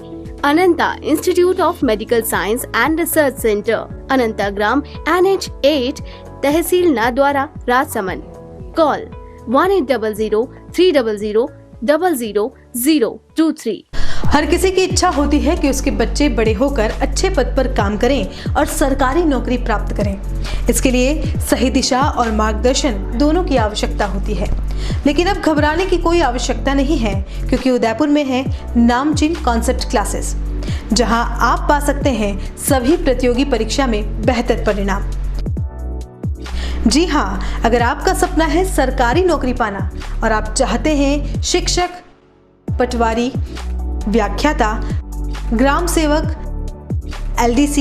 Ananta institute of medical science and research centre, Ananta Gram, NH8, तहसील नाद्वारा, राजसमंद। कॉल 1800-300-00023। हर किसी की इच्छा होती है कि उसके बच्चे बड़े होकर अच्छे पद पर काम करें और सरकारी नौकरी प्राप्त करें। इसके लिए सही दिशा और मार्गदर्शन दोनों की आवश्यकता होती है, लेकिन अब घबराने की कोई आवश्यकता नहीं है, क्योंकि उदयपुर में है नामचीन कॉन्सेप्ट क्लासेस, जहां आप पा सकते हैं सभी प्रतियोगी परीक्षा में बेहतर परिणाम। जी हाँ, अगर आपका सपना है सरकारी नौकरी पाना और आप चाहते हैं शिक्षक, पटवारी, व्याख्याता, ग्राम सेवक, LDC,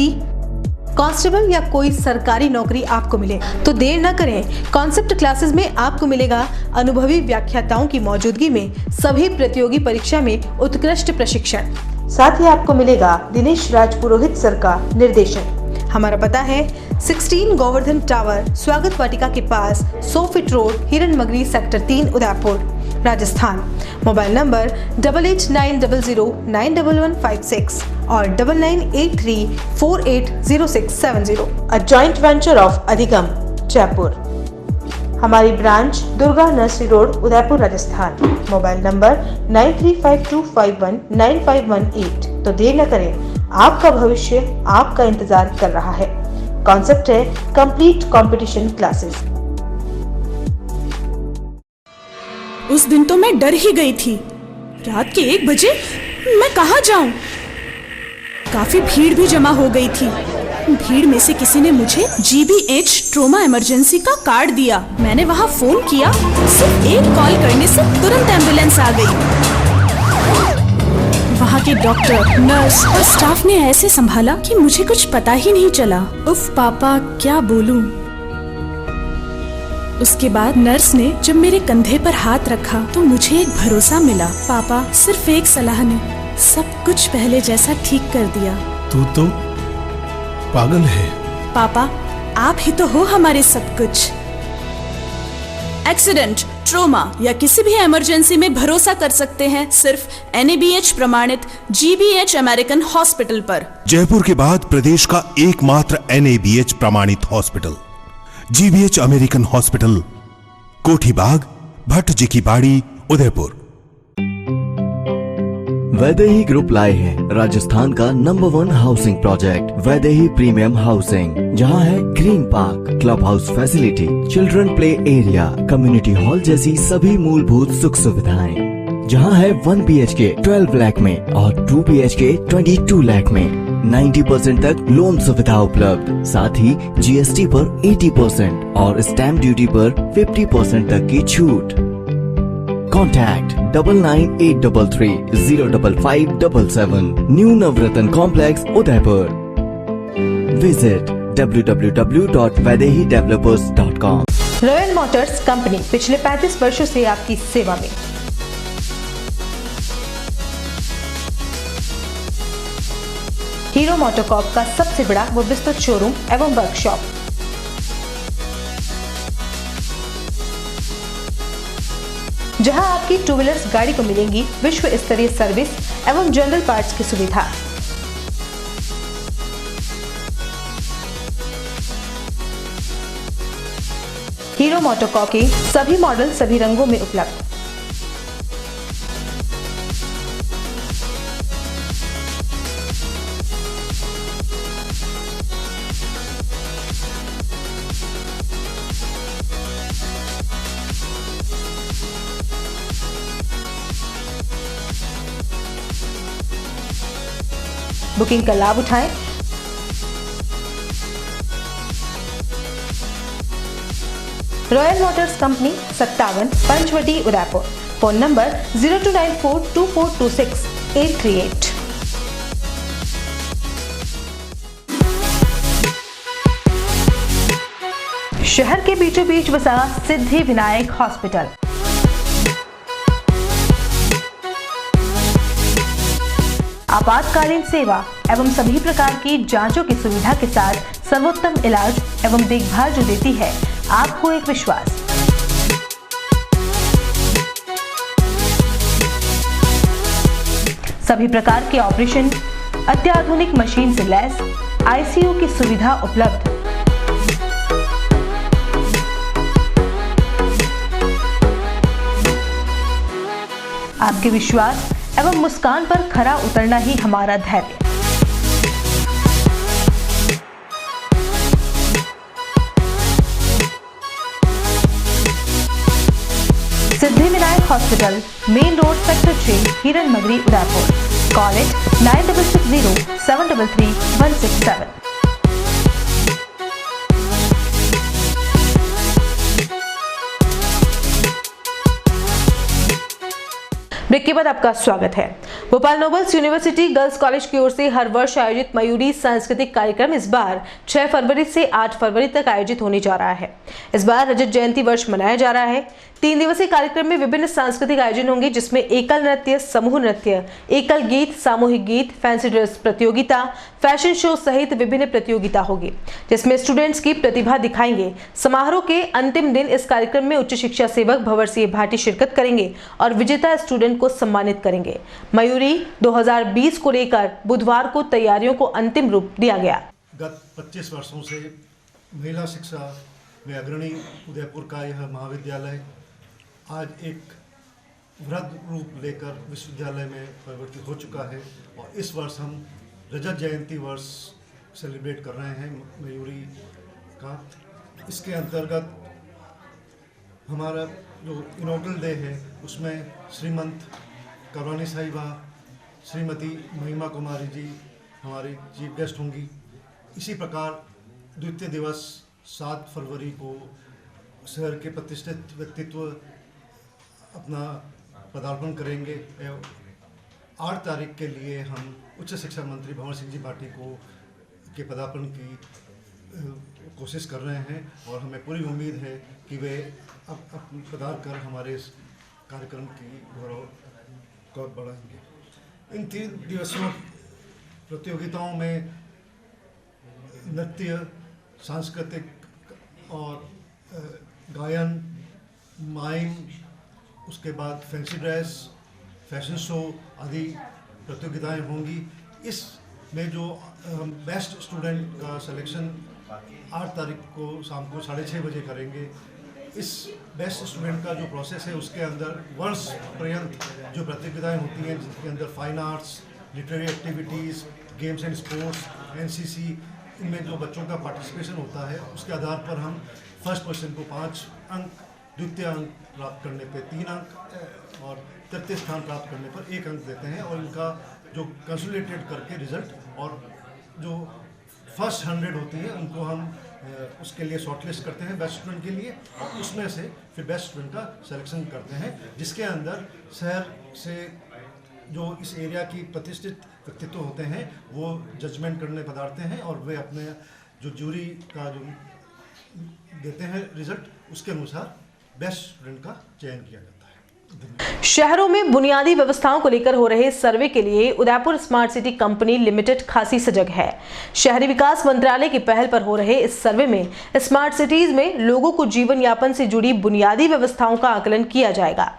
कांस्टेबल या कोई सरकारी नौकरी आपको मिले, तो देर न करें। कॉन्सेप्ट क्लासेस में आपको मिलेगा अनुभवी व्याख्याताओं की मौजूदगी में सभी प्रतियोगी परीक्षा में उत्कृष्ट प्रशिक्षण। साथ ही आपको मिलेगा दिनेश राजपुरोहित सर का निर्देशन। हमारा पता है 16 गोवर्धन टावर, स्वागत वाटिका के पास, 100 feet road, Hiranmagri, sector 3, Udaipur, Rajasthan. Mobile number 8890091156 और 9983480670। अ जॉइंट वेंचर ऑफ अधिगम, जयपुर। हमारी branch Durga nursery road, Udaipur, Rajasthan. Mobile number 9352519518। तो देर न करें, आपका भविष्य आपका इंतजार कर रहा है। कॉन्सेप्ट है कंप्लीट कंपटीशन क्लासेस। उस दिन तो मैं डर ही गई थी। रात के 1 बजे मैं कहाँ जाऊं? काफी भीड़ भी जमा हो गई थी। भीड़ में से किसी ने मुझे GBH ट्रोमा इमरजेंसी का कार्ड दिया। मैंने वहाँ फोन किया, सिर्फ एक कॉल करने से तुरंत एम्बुलेंस आ गई। वहाँ के डॉक्टर, नर्स और स्टाफ ने ऐसे संभाला कि मुझे कुछ पता ही नहीं चला। उफ पापा, क्या बोलूं। उसके बाद नर्स ने जब मेरे कंधे पर हाथ रखा तो मुझे एक भरोसा मिला। पापा, सिर्फ एक सलाह ने सब कुछ पहले जैसा ठीक कर दिया। तू तो पागल है। पापा, आप ही तो हो हमारे सब कुछ। एक्सीडेंट, ट्रोमा या किसी भी इमरजेंसी में भरोसा कर सकते हैं सिर्फ NABH प्रमाणित GBH अमेरिकन हॉस्पिटल पर। जयपुर के बाद प्रदेश का एकमात्र NABH प्रमाणित हॉस्पिटल GBH अमेरिकन हॉस्पिटल, कोठी बाग, भट्ट जी की बाड़ी, उदयपुर। वैदेही ग्रुप लाए हैं राजस्थान का number 1 housing project Vaidehi premium housing, जहां है green park, club house facility, children play area, community hall जैसी सभी मूलभूत सुख सुविधाएं, जहां है 1 BHK 12 लाख में और 2 BHK 22 लाख में 90% तक लोन सुविधा उपलब्ध, साथ ही GST पर 80% और स्टैम्प ड्यूटी पर 50% तक की छूट। Contact 9983305577 New Navratan Complex, Udaipur. Visit www.vaidehidevelopers.com. Royal motors company पिछले 35 वर्षों से आपकी सेवा में। हीरो मोटोकॉर्प का सबसे बड़ा व विस्तृत शोरूम एवं वर्कशॉप, जहां आपकी 2 व्हीलर्स गाड़ी को मिलेंगी विश्व स्तरीय सर्विस एवं जनरल पार्ट्स की सुविधा। हीरो मोटोकॉर्प के सभी मॉडल सभी रंगों में उपलब्ध। बुकिंग का लाभ उठाएं। Royal motors company 57 Panchvati Udaipur. Phone number 02942426-838। शहर के बीचों बीच बसा सिद्धि विनायक हॉस्पिटल। आपातकालीन सेवा एवं सभी प्रकार की जांचों की सुविधा के साथ सर्वोत्तम इलाज एवं देखभाल जो देती है आपको एक विश्वास। सभी प्रकार के ऑपरेशन, अत्याधुनिक मशीन से लैस ICU की सुविधा उपलब्ध। आपके विश्वास एवं मुस्कान पर खरा उतरना ही हमारा धैर्य। Siddhi Vinayak hospital, main road, sector 6, Hiran मगरी, उदयपुर। Call it 9660-733-167। ब्रेक के बाद आपका स्वागत है। Bhopal nobles university girls college की ओर से हर वर्ष आयोजित मयूरी सांस्कृतिक कार्यक्रम इस बार 6 फरवरी से 8 फरवरी तक आयोजित होने जा रहा है। इस बार रजत जयंती वर्ष मनाया जा रहा है। 3 दिवसीय कार्यक्रम में विभिन्न सांस्कृतिक आयोजन होंगे, जिसमें एकल नृत्य, समूह नृत्य, एकल गीत, सामूहिक गीत, फैंसी ड्रेस प्रतियोगिता, फैशन शो सहित विभिन्न प्रतियोगिता होगी, जिसमें स्टूडेंट्स की प्रतिभा दिखाएंगे। समारोह के अंतिम दिन इस कार्यक्रम में उच्च शिक्षा सेवक भंवर सिंह भाटी शिरकत करेंगे और विजेता स्टूडेंट को सम्मानित करेंगे। मयूरी 2020 को लेकर बुधवार को तैयारियों को अंतिम रूप दिया गया। गत 25 वर्षों से महिला शिक्षा में अग्रणी उदयपुर का यह महाविद्यालय आज एक वृहद रूप लेकर विश्वविद्यालय में परिवर्तित हो चुका है और इस वर्ष हम रजत जयंती वर्ष सेलिब्रेट कर रहे हैं मयूरी का। इसके अंतर्गत हमारा जो इनॉग्रल डे है उसमें श्रीमंत करवानी साहिबा श्रीमती महिमा कुमारी जी हमारी चीफ गेस्ट होंगी। इसी प्रकार द्वितीय दिवस 7 फरवरी को शहर के प्रतिष्ठित व्यक्तित्व अपना पदार्पण करेंगे। 8 तारीख के लिए हम उच्च शिक्षा मंत्री भंवर सिंह जी भाटी को के पदार्पण की कोशिश कर रहे हैं और हमें पूरी उम्मीद है कि वे अब पधार कर हमारे इस कार्यक्रम की गौरव को बढ़ाएंगे। इन 3 दिवसीय प्रतियोगिताओं में नृत्य, सांस्कृतिक और गायन, माइम, उसके बाद फैंसी ड्रेस, फैशन शो आदि प्रतियोगिताएं होंगी। इसमें जो बेस्ट स्टूडेंट का सिलेक्शन 8 तारीख को शाम को 6:30 बजे करेंगे इस बेस्ट स्टूडेंट का जो प्रोसेस है उसके अंदर वर्ष पर्यंत जो प्रतियोगिताएं होती हैं जिसके अंदर fine arts, literary activities, games and sports, NCC, इनमें जो बच्चों का पार्टिसिपेशन होता है उसके आधार पर हम फर्स्ट पर्सन को 5 अंक, द्वितीय अंक प्राप्त करने पे 3 अंक और तृतीय स्थान प्राप्त करने पर 1 अंक देते हैं। और इनका जो कंसोलिडेटेड करके रिजल्ट और जो फर्स्ट 100 होती हैं उनको हम उसके लिए शॉर्टलिस्ट करते हैं बेस्ट स्टूडेंट के लिए, और उसमें से फिर बेस्ट स्टूडेंट का सिलेक्शन करते हैं जिसके अंदर शहर से जो इस एरिया की प्रतिष्ठित व्यक्तित्व होते हैं वो जजमेंट करने पधारते हैं और वे अपने जो जूरी का जो देते हैं रिजल्ट उसके अनुसार बेस्ट स्टूडेंट का चयन किया जाता है। शहरों में बुनियादी व्यवस्थाओं को लेकर हो रहे सर्वे के लिए Udaipur smart city company limited खासी सजग है। शहरी विकास मंत्रालय की पहल पर हो रहे इस सर्वे में स्मार्ट सिटीज में लोगों को जीवन यापन से जुड़ी बुनियादी व्यवस्थाओं का आकलन किया जाएगा।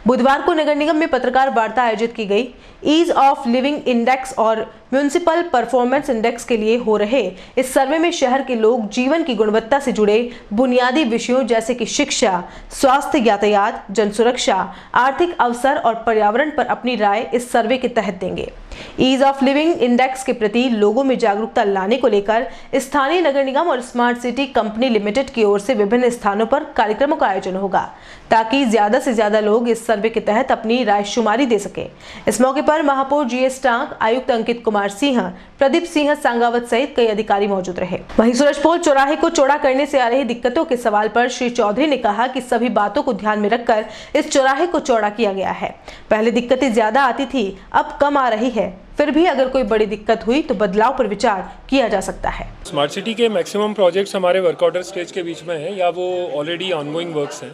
बुधवार को नगर निगम में पत्रकार वार्ता आयोजित की गई। ईज ऑफ लिविंग इंडेक्स और म्यूनिसिपल परफॉर्मेंस इंडेक्स के लिए हो रहे इस सर्वे में शहर के लोग जीवन की गुणवत्ता से जुड़े बुनियादी विषयों जैसे कि शिक्षा, स्वास्थ्य, यातायात, जन सुरक्षा, आर्थिक अवसर और पर्यावरण पर अपनी राय इस सर्वे के तहत देंगे। ईज ऑफ लिविंग इंडेक्स के प्रति लोगों में जागरूकता लाने को लेकर स्थानीय नगर निगम और स्मार्ट सिटी कंपनी लिमिटेड की ओर से विभिन्न स्थानों पर कार्यक्रमों का आयोजन होगा ताकि ज्यादा से ज्यादा लोग इस सर्वे के तहत अपनी राय शुमारी दे सके। इस मौके पर महापौर GS टांक, आयुक्त अंकित कुमार सिंह, प्रदीप सिंह सांगावत सहित कई अधिकारी मौजूद रहे। वहीं सूरजपोल चौराहे को चौड़ा करने से आ रही दिक्कतों के सवाल पर श्री चौधरी ने कहा कि सभी बातों को ध्यान में रखकर इस चौराहे को चौड़ा किया गया है। पहले दिक्कतें ज्यादा आती थी, अब कम आ रही है। फिर भी अगर कोई बड़ी दिक्कत हुई तो बदलाव पर विचार किया जा सकता है। स्मार्ट सिटी के मैक्सिमम प्रोजेक्ट्स हमारे वर्क ऑर्डर स्टेज के बीच में हैं या वो ऑलरेडी ऑनगोइंग वर्क्स हैं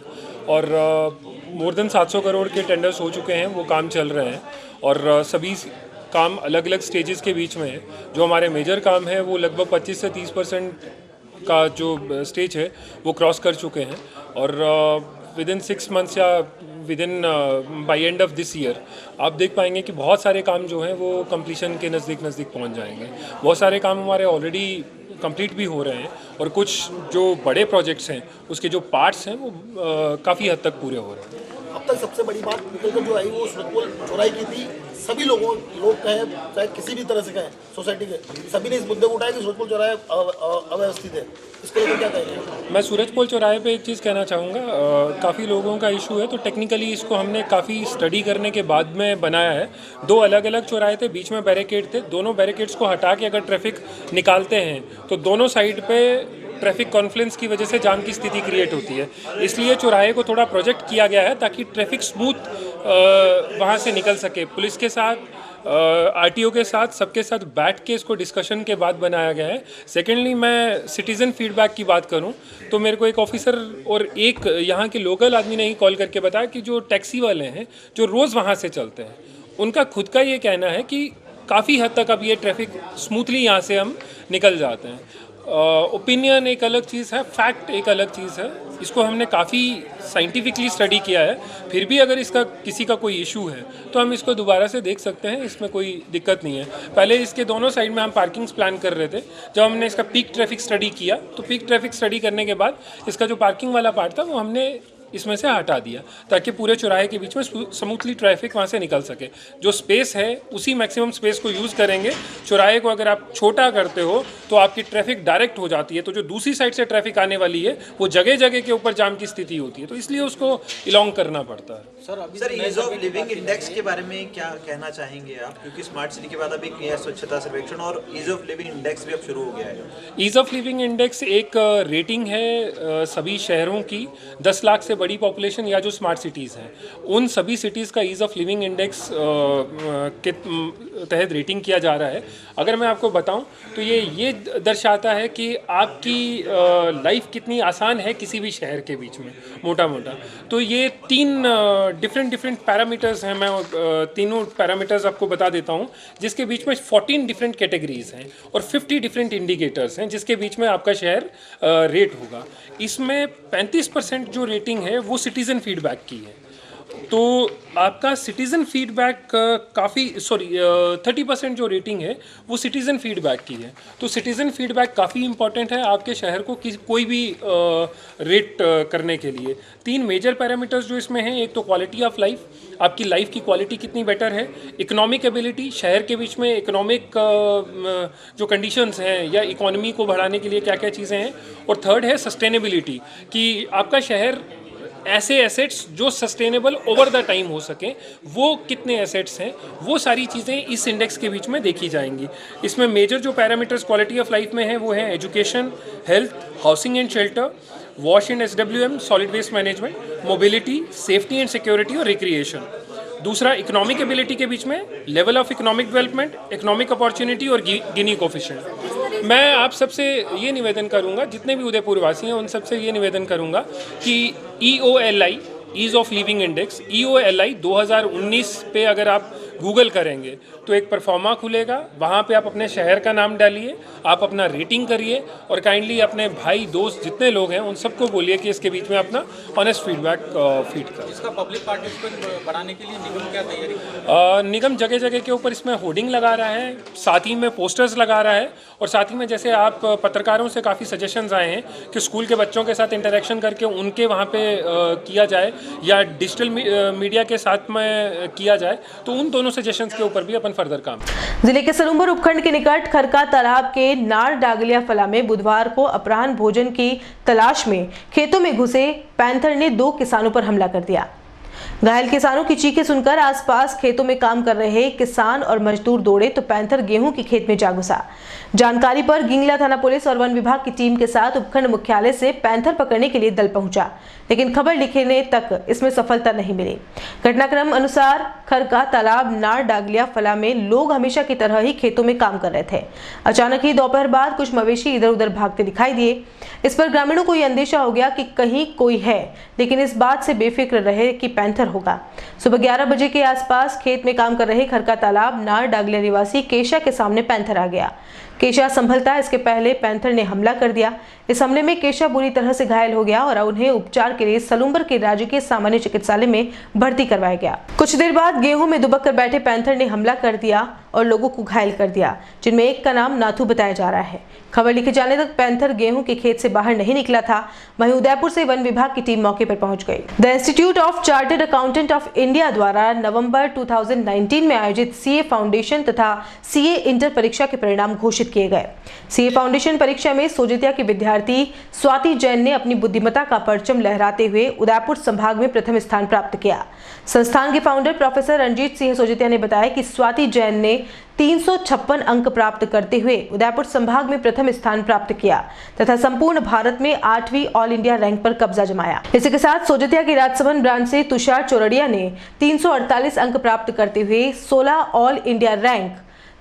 और मोर देन 700 करोड़ के टेंडर्स हो चुके हैं, वो काम चल रहे हैं और सभी काम अलग अलग स्टेजेस के बीच में है। जो हमारे मेजर काम है वो लगभग 25 से 30% का जो स्टेज है वो क्रॉस कर चुके हैं और विद इन 6 मंथ्स या with in by end of this year आप देख पाएंगे कि बहुत सारे काम जो हैं वो कंप्लीशन के नज़दीक पहुंच जाएंगे। बहुत सारे काम हमारे ऑलरेडी कंप्लीट भी हो रहे हैं और कुछ जो बड़े प्रोजेक्ट्स हैं उसके जो पार्ट्स हैं वो काफ़ी हद तक पूरे हो रहे हैं। अब तक सबसे बड़ी बात निकल कर जो आई वो सूरजपोल चौराहे की थी। सभी लोग कहें चाहे किसी भी तरह से कहें सोसाइटी के, सभी ने इस मुद्दे को उठाया कि सूरजपोल चौराहे अव्यवस्थित है। इसको लेकर क्या कहेंगे? मैं सूरजपोल चौराहे पे एक चीज़ कहना चाहूँगा, काफ़ी लोगों का इशू है तो टेक्निकली इसको हमने काफ़ी स्टडी करने के बाद में बनाया है। 2 अलग अलग चौराहे थे, बीच में बैरिकेड थे। दोनों बैरिकेड्स को हटा के अगर ट्रैफिक निकालते हैं तो दोनों साइड पे ट्रैफिक कॉन्फ्लुएंस की वजह से जाम की स्थिति क्रिएट होती है। इसलिए चौराहे को थोड़ा प्रोजेक्ट किया गया है ताकि ट्रैफिक स्मूथ वहाँ से निकल सके। पुलिस के साथ, RTO के साथ, सबके साथ बैठ के इसको डिस्कशन के बाद बनाया गया है। सेकेंडली मैं सिटीज़न फीडबैक की बात करूं तो मेरे को एक ऑफिसर और एक यहाँ के लोकल आदमी ने ही कॉल करके बताया कि जो टैक्सी वाले हैं जो रोज़ वहाँ से चलते हैं उनका खुद का ये कहना है कि काफ़ी हद तक अब ये ट्रैफिक स्मूथली यहाँ से हम निकल जाते हैं। ओपिनियन एक अलग चीज़ है, फैक्ट एक अलग चीज़ है। इसको हमने काफ़ी साइंटिफिकली स्टडी किया है। फिर भी अगर इसका किसी का कोई इशू है तो हम इसको दोबारा से देख सकते हैं, इसमें कोई दिक्कत नहीं है। पहले इसके दोनों साइड में हम पार्किंग्स प्लान कर रहे थे। जब हमने इसका पीक ट्रैफिक स्टडी किया तो पीक ट्रैफिक स्टडी करने के बाद इसका जो पार्किंग वाला पार्ट था वो हमने इसमें से हटा दिया ताकि पूरे चौराहे के बीच में स्मूथली ट्रैफिक वहाँ से निकल सके। जो स्पेस है उसी मैक्सिमम स्पेस को यूज़ करेंगे। चौराहे को अगर आप छोटा करते हो तो आपकी ट्रैफिक डायरेक्ट हो जाती है, तो जो दूसरी साइड से ट्रैफिक आने वाली है वो जगह जगह के ऊपर जाम की स्थिति होती है, तो इसलिए उसको इलॉन्ग करना पड़ता है। Sir ease of living index के बारे में क्या कहना चाहेंगे आप, क्योंकि स्मार्ट सिटी के बाद अभी स्वच्छता सर्वेक्षण और ईज ऑफ लिविंग इंडेक्स भी अब शुरू हो गया है। ईज ऑफ लिविंग इंडेक्स एक रेटिंग है सभी शहरों की। 10 लाख से बड़ी पॉपुलेशन या जो स्मार्ट सिटीज़ हैं उन सभी सिटीज़ का ईज़ ऑफ लिविंग इंडेक्स के तहत रेटिंग किया जा रहा है। अगर मैं आपको बताऊं तो ये दर्शाता है कि आपकी लाइफ कितनी आसान है किसी भी शहर के बीच में, मोटा मोटा। तो ये 3 डिफरेंट पैरामीटर्स हैं। मैं तीनों पैरामीटर्स आपको बता देता हूं, जिसके बीच में 14 डिफरेंट कैटेगरीज हैं और 50 डिफरेंट इंडिकेटर्स हैं जिसके बीच में आपका शहर रेट होगा। इसमें 35% जो रेटिंग है वो सिटीज़न फीडबैक की है। तो आपका सिटीज़न फीडबैक काफ़ी 30% जो रेटिंग है वो सिटीज़न फीडबैक की है। तो सिटीज़न फीडबैक काफ़ी इंपॉर्टेंट है आपके शहर को कोई भी रेट करने के लिए। 3 मेजर पैरामीटर्स जो इसमें हैं, एक तो क्वालिटी ऑफ लाइफ, आपकी लाइफ की क्वालिटी कितनी बेटर है, इकोनॉमिक एबिलिटी, शहर के बीच में इकोनॉमिक जो कंडीशंस हैं या इकोनॉमी को बढ़ाने के लिए क्या क्या चीज़ें हैं, और थर्ड है सस्टेनेबिलिटी, कि आपका शहर ऐसे एसेट्स जो सस्टेनेबल ओवर द टाइम हो सकें, वो कितने एसेट्स हैं, वो सारी चीज़ें इस इंडेक्स के बीच में देखी जाएंगी। इसमें मेजर जो पैरामीटर्स क्वालिटी ऑफ लाइफ में हैं वो हैं education, health, housing and shelter, wash and SWM, solid waste management, mobility, safety and security और रिक्रिएशन। दूसरा इकोनॉमिक एबिलिटी के बीच में level of economic development, economic opportunity और गिनी कोफिशिएंट। मैं आप सबसे ये निवेदन करूंगा, जितने भी उदयपुर वासी हैं उन सबसे ये निवेदन करूंगा कि EOLI, ease of living index, EOLI 2019 पे अगर आप गूगल करेंगे तो एक परफॉर्मा खुलेगा, वहाँ पे आप अपने शहर का नाम डालिए, आप अपना रेटिंग करिए और काइंडली अपने भाई दोस्त जितने लोग हैं उन सबको बोलिए कि इसके बीच में अपना ऑनेस्ट फीडबैक फीड करें। इसका पब्लिक पार्टिसिपेंट बढ़ाने के लिए निगम क्या तैयारी? निगम जगह जगह के ऊपर इसमें होर्डिंग लगा रहा है, साथ ही में पोस्टर्स लगा रहा है, और साथ ही में जैसे आप पत्रकारों से काफ़ी सजेशंस आए हैं कि स्कूल के बच्चों के साथ इंटरेक्शन करके उनके वहाँ पे किया जाए या डिजिटल मीडिया के साथ में किया जाए, तो उन दोनों सजेशंस के ऊपर भी अपन फर्दर काम। जिले के सलूम्बर उपखंड के निकट खरका तालाब के नार डागलिया फला में बुधवार को अपराह्न भोजन की तलाश में खेतों में घुसे पैंथर ने 2 किसानों पर हमला कर दिया। घायल किसानों की चीखें सुनकर आसपास खेतों में काम कर रहे किसान और मजदूर दौड़े तो पैंथर गेहूं की खेत में जा घुसा। जानकारी पर गिंगला थाना पुलिस और वन विभाग की टीम के साथ उपखंड मुख्यालय से पैंथर पकड़ने के लिए दल पहुंचा, लेकिन खबर लिखने तक इसमें सफलता नहीं मिली। घटनाक्रम अनुसार खरका तालाब नार डागलिया फला में लोग हमेशा की तरह ही खेतों में काम कर रहे थे। अचानक ही दोपहर बाद कुछ मवेशी इधर उधर भागते दिखाई दिए। इस पर ग्रामीणों को यह अंदेशा हो गया कि कहीं कोई है, लेकिन इस बात से बेफिक्र रहे कि पैंथर होगा। सुबह 11 बजे के आसपास खेत में काम कर रहे खरका तालाब नार डागलिया निवासी केशा के सामने पैंथर आ गया। केशा संभलता इसके पहले पैंथर ने हमला कर दिया। इस हमले में केशा बुरी तरह से घायल हो गया और उन्हें उपचार के लिए सलूम्बर के राजकीय सामान्य चिकित्सालय में भर्ती करवाया गया। कुछ देर बाद गेहूं में दुबक कर बैठे पैंथर ने हमला कर दिया और लोगों को घायल कर दिया, जिनमें एक का नाम नाथू बताया जा रहा है। खबर लिखे जाने तक पैंथर गेहूं के खेत से बाहर नहीं निकला था। वहीं उदयपुर से वन विभाग की टीम मौके पर पहुंच गई। The institute of chartered accountant of India द्वारा नवंबर 2019 में आयोजित CA फाउंडेशन तथा CA इंटर परीक्षा के परिणाम घोषित किए गए। CA फाउंडेशन परीक्षा में सोजतिया की विद्यार्थी स्वाति जैन ने अपनी बुद्धिमत्ता का परचम लहराते हुए उदयपुर संभाग में प्रथम स्थान प्राप्त किया। संस्थान के फाउंडर प्रोफेसर रंजीत सिंह सोजतिया ने बताया कि स्वाति जैन ने 356 अंक प्राप्त करते हुए उदयपुर संभाग में प्रथम स्थान प्राप्त किया तथा संपूर्ण भारत में 8वीं ऑल इंडिया रैंक पर कब्जा जमाया। इसी के साथ सोजतिया की राजसमंद ब्रांच से तुषार चोरडिया ने 348 अंक प्राप्त करते हुए 16 ऑल इंडिया रैंक,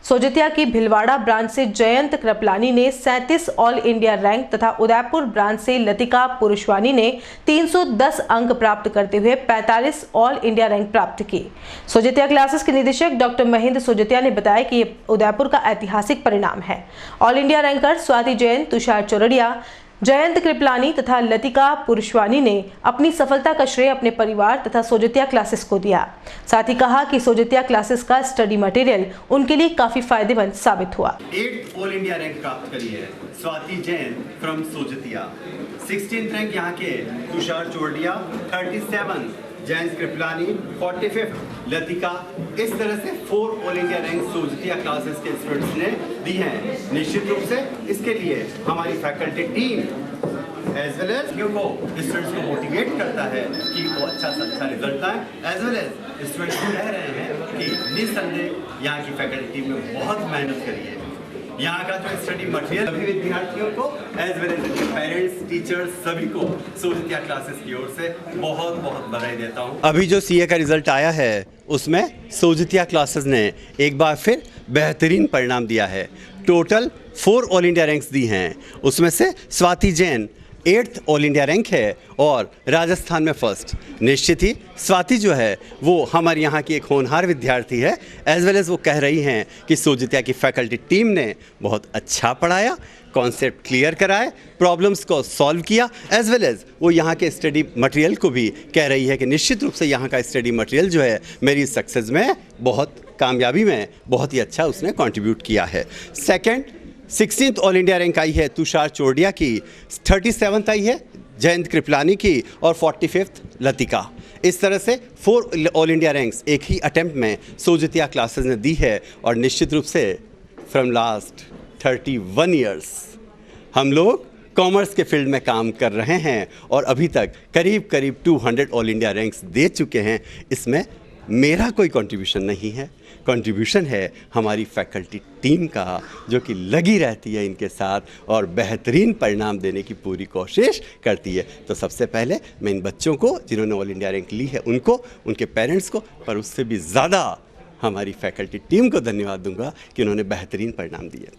सोजतिया की भिलवाड़ा ब्रांच से जयंत कृपलानी ने 37 ऑल इंडिया रैंक तथा उदयपुर ब्रांच से लतिका पुरुषवानी ने 310 अंक प्राप्त करते हुए 45 ऑल इंडिया रैंक प्राप्त की। सोजतिया क्लासेस के निदेशक डॉक्टर महेंद्र सोजतिया ने बताया कि ये उदयपुर का ऐतिहासिक परिणाम है। All India ranker Swati Jain, Tushar Chordia, Jayant Kripalani तथा लतिका पुरुषवानी ने अपनी सफलता का श्रेय अपने परिवार तथा सोजतिया क्लासेस को दिया। साथ ही कहा कि सोजतिया क्लासेस का स्टडी मटेरियल उनके लिए काफी फायदेमंद साबित हुआ। 8th ऑल इंडिया रैंक प्राप्त करी है Swati Jain from Sojatia. 16th rank यहाँ के तुषार चोरडिया, 37 जयंत कृपलानी, 45 लतिका। इस तरह से 4 all India rank Sojatia classes के स्टूडेंट्स ने दी हैं। निश्चित रूप से इसके लिए हमारी faculty team as well as को स्टूडेंट्स को मोटिवेट करता है कि वो अच्छा से अच्छा रिजल्ट लाएं, एज वेल एज स्टूडेंट्स कह रहे हैं कि निस्संदेह यहाँ की फैकल्टी टीम ने बहुत मेहनत करी है। यहाँ का जो स्टडी मटेरियल सभी विद्यार्थियों को as well as parents, teachers सभी को सोजतिया क्लासेस की ओर से बहुत बहुत बधाई देता हूँ। अभी जो CA का रिजल्ट आया है उसमें सोजतिया क्लासेस ने एक बार फिर बेहतरीन परिणाम दिया है। टोटल 4 ऑल इंडिया रैंक्स दी हैं, उसमें से Swati Jain 8th all India rank है और राजस्थान में फर्स्ट। निश्चित ही स्वाति जो है वो हमारे यहाँ की एक होनहार विद्यार्थी है। एज वेल एज वो कह रही हैं कि सोजतिया की फैकल्टी टीम ने बहुत अच्छा पढ़ाया, कॉन्सेप्ट क्लियर कराए, प्रॉब्लम्स को सॉल्व किया, एज वेल एज वो यहाँ के स्टडी मटेरियल को भी कह रही है कि निश्चित रूप से यहाँ का स्टडी मटेरियल जो है मेरी सक्सेस में, बहुत कामयाबी में बहुत ही अच्छा उसने कंट्रीब्यूट किया है। Second, 16th all India rank आई है तुषार चोरडिया की, 37th आई है जयंत कृपलानी की और 45th लतिका। इस तरह से 4 ऑल इंडिया रैंक्स एक ही अटेम्प्ट में सोजतिया क्लासेस ने दी है। और निश्चित रूप से फ्रॉम लास्ट 31 ईयर्स हम लोग कॉमर्स के फील्ड में काम कर रहे हैं और अभी तक करीब करीब 200 ऑल इंडिया रैंक्स दे चुके हैं। इसमें मेरा कोई कंट्रीब्यूशन नहीं है, कंट्रीब्यूशन है हमारी फैकल्टी टीम का, जो कि लगी रहती है इनके साथ और बेहतरीन परिणाम देने की पूरी कोशिश करती है। तो सबसे पहले मैं इन बच्चों को जिन्होंने ऑल इंडिया रैंक ली है उनको, उनके पेरेंट्स को, पर उससे भी ज़्यादा हमारी फैकल्टी टीम को धन्यवाद दूंगा कि उन्होंने बेहतरीन परिणाम दिए।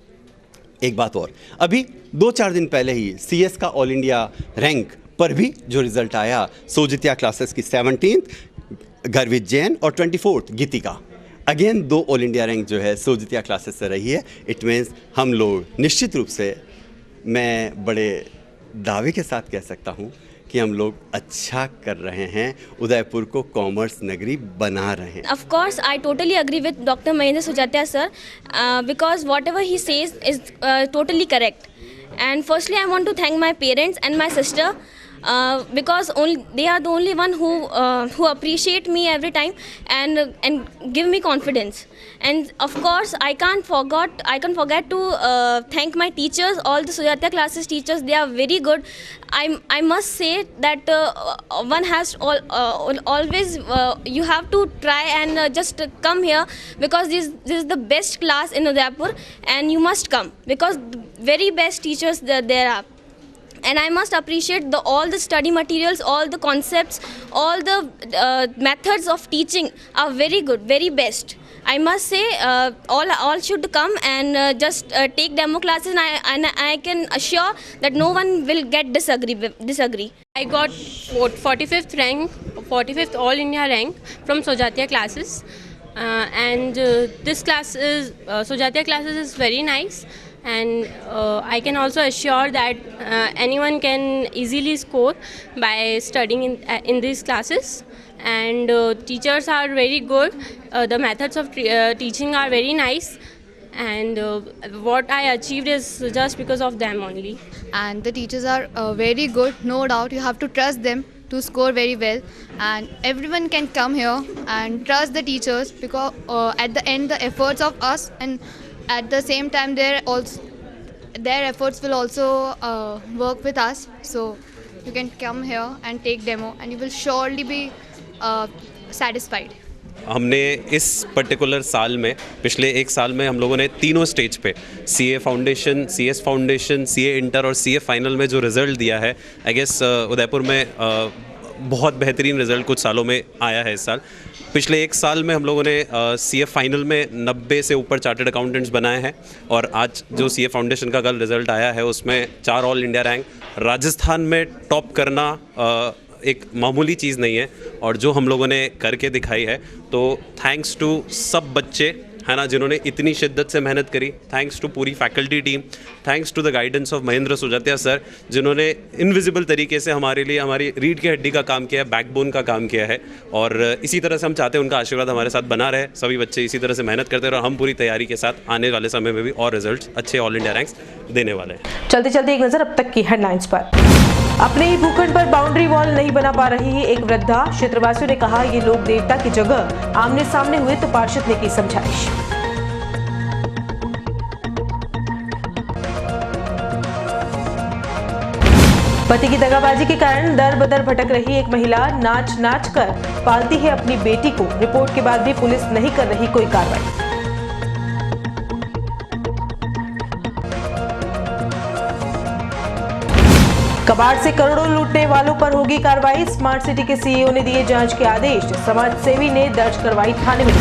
एक बात और, अभी 2-4 दिन पहले ही CS का ऑल इंडिया रैंक पर भी जो रिज़ल्ट आया, सोजतिया क्लासेस की 17th गर्वित जैन और 24th गीतिका, अगेन 2 ऑल इंडिया रैंक जो है सोजतिया क्लासेस से रही है। इट मीन्स हम लोग निश्चित रूप से, मैं बड़े दावे के साथ कह सकता हूँ कि हम लोग अच्छा कर रहे हैं, उदयपुर को कॉमर्स नगरी बना रहे हैं। Of course, I totally agree with Dr. Mahendra Sujatia sir, because whatever he says is totally correct. And firstly, I want to thank my parents and my sister, because they are the only one who appreciate me every time and give me confidence. And of course, I can't forget to thank my teachers, all the Sujatia classes teachers. They are very good. I must say that one has always you have to try and just come here, because this is the best class in Udaipur, and you must come because the very best teachers there are. And I must appreciate all the study materials, all the concepts, all the methods of teaching are very good, very best. I must say all should come and just take demo classes, and I can assure that no one will get disagree. I got 45th rank, 45th all India rank from Sujatia classes, and this class is Sujatia classes is very nice. And I can also assure that anyone can easily score by studying in these classes. And teachers are very good. The methods of teaching are very nice. And what I achieved is just because of them only. And the teachers are very good, no doubt. You have to trust them to score very well. And everyone can come here and trust the teachers, because at the end, the efforts of us, and at the same time their efforts will also work with us. So you can come here and take demo, and you will surely be satisfied. हमने इस particular साल में, पिछले एक साल में हम लोगों ने तीनों स्टेज पे CA foundation, CS foundation, CA inter और CA फाइनल में जो रिज़ल्ट दिया है, आई गेस उदयपुर में बहुत बेहतरीन रिज़ल्ट कुछ सालों में आया है इस साल। पिछले एक साल में हम लोगों ने CA फाइनल में 90 से ऊपर चार्टर्ड अकाउंटेंट्स बनाए हैं, और आज जो CA फाउंडेशन का कल रिज़ल्ट आया है उसमें 4 ऑल इंडिया रैंक। राजस्थान में टॉप करना एक मामूली चीज़ नहीं है, और जो हम लोगों ने करके दिखाई है, तो थैंक्स टू सब बच्चे है ना जिन्होंने इतनी शिद्दत से मेहनत करी, थैंक्स टू पूरी faculty team, thanks to the guidance of Mahendra Sujatiya sir, जिन्होंने इनविजिबल तरीके से हमारे लिए हमारी रीढ़ की हड्डी का काम किया है, बैकबोन का काम किया है। और इसी तरह से हम चाहते हैं उनका आशीर्वाद हमारे साथ बना रहे, सभी बच्चे इसी तरह से मेहनत करते रहे, और हम पूरी तैयारी के साथ आने वाले समय में भी और रिजल्ट अच्छे ऑल इंडिया रैंक्स देने वाले हैं। चलते चलते एक नजर अब तक की हेडलाइंस पर। अपने ही भूखंड पर बाउंड्री वॉल नहीं बना पा रही है एक वृद्धा, क्षेत्रवासियों ने कहा ये लोग देवता की जगह आमने सामने हुए तो पार्षद ने की समझाइश। पति की दगाबाजी के कारण दर बदर भटक रही एक महिला नाच नाच कर पालती है अपनी बेटी को, रिपोर्ट के बाद भी पुलिस नहीं कर रही कोई कार्रवाई। कबाड़ से करोड़ों लूटने वालों पर होगी कार्रवाई, स्मार्ट सिटी के CEO ने दिए जांच के आदेश, समाजसेवी ने दर्ज करवाई थाने में।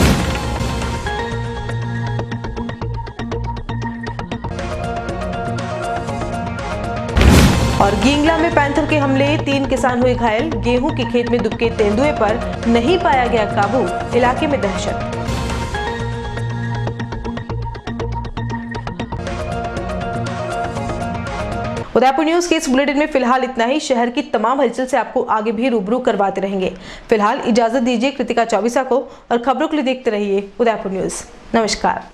और गींगला में पैंथर के हमले, 3 किसान हुए घायल, गेहूं के खेत में दुबके तेंदुए पर नहीं पाया गया काबू, इलाके में दहशत। उदयपुर न्यूज के इस बुलेटिन में फिलहाल इतना ही। शहर की तमाम हलचल से आपको आगे भी रूबरू करवाते रहेंगे। फिलहाल इजाजत दीजिए कृतिका चौबीसा को और खबरों के लिए देखते रहिए उदयपुर न्यूज। नमस्कार।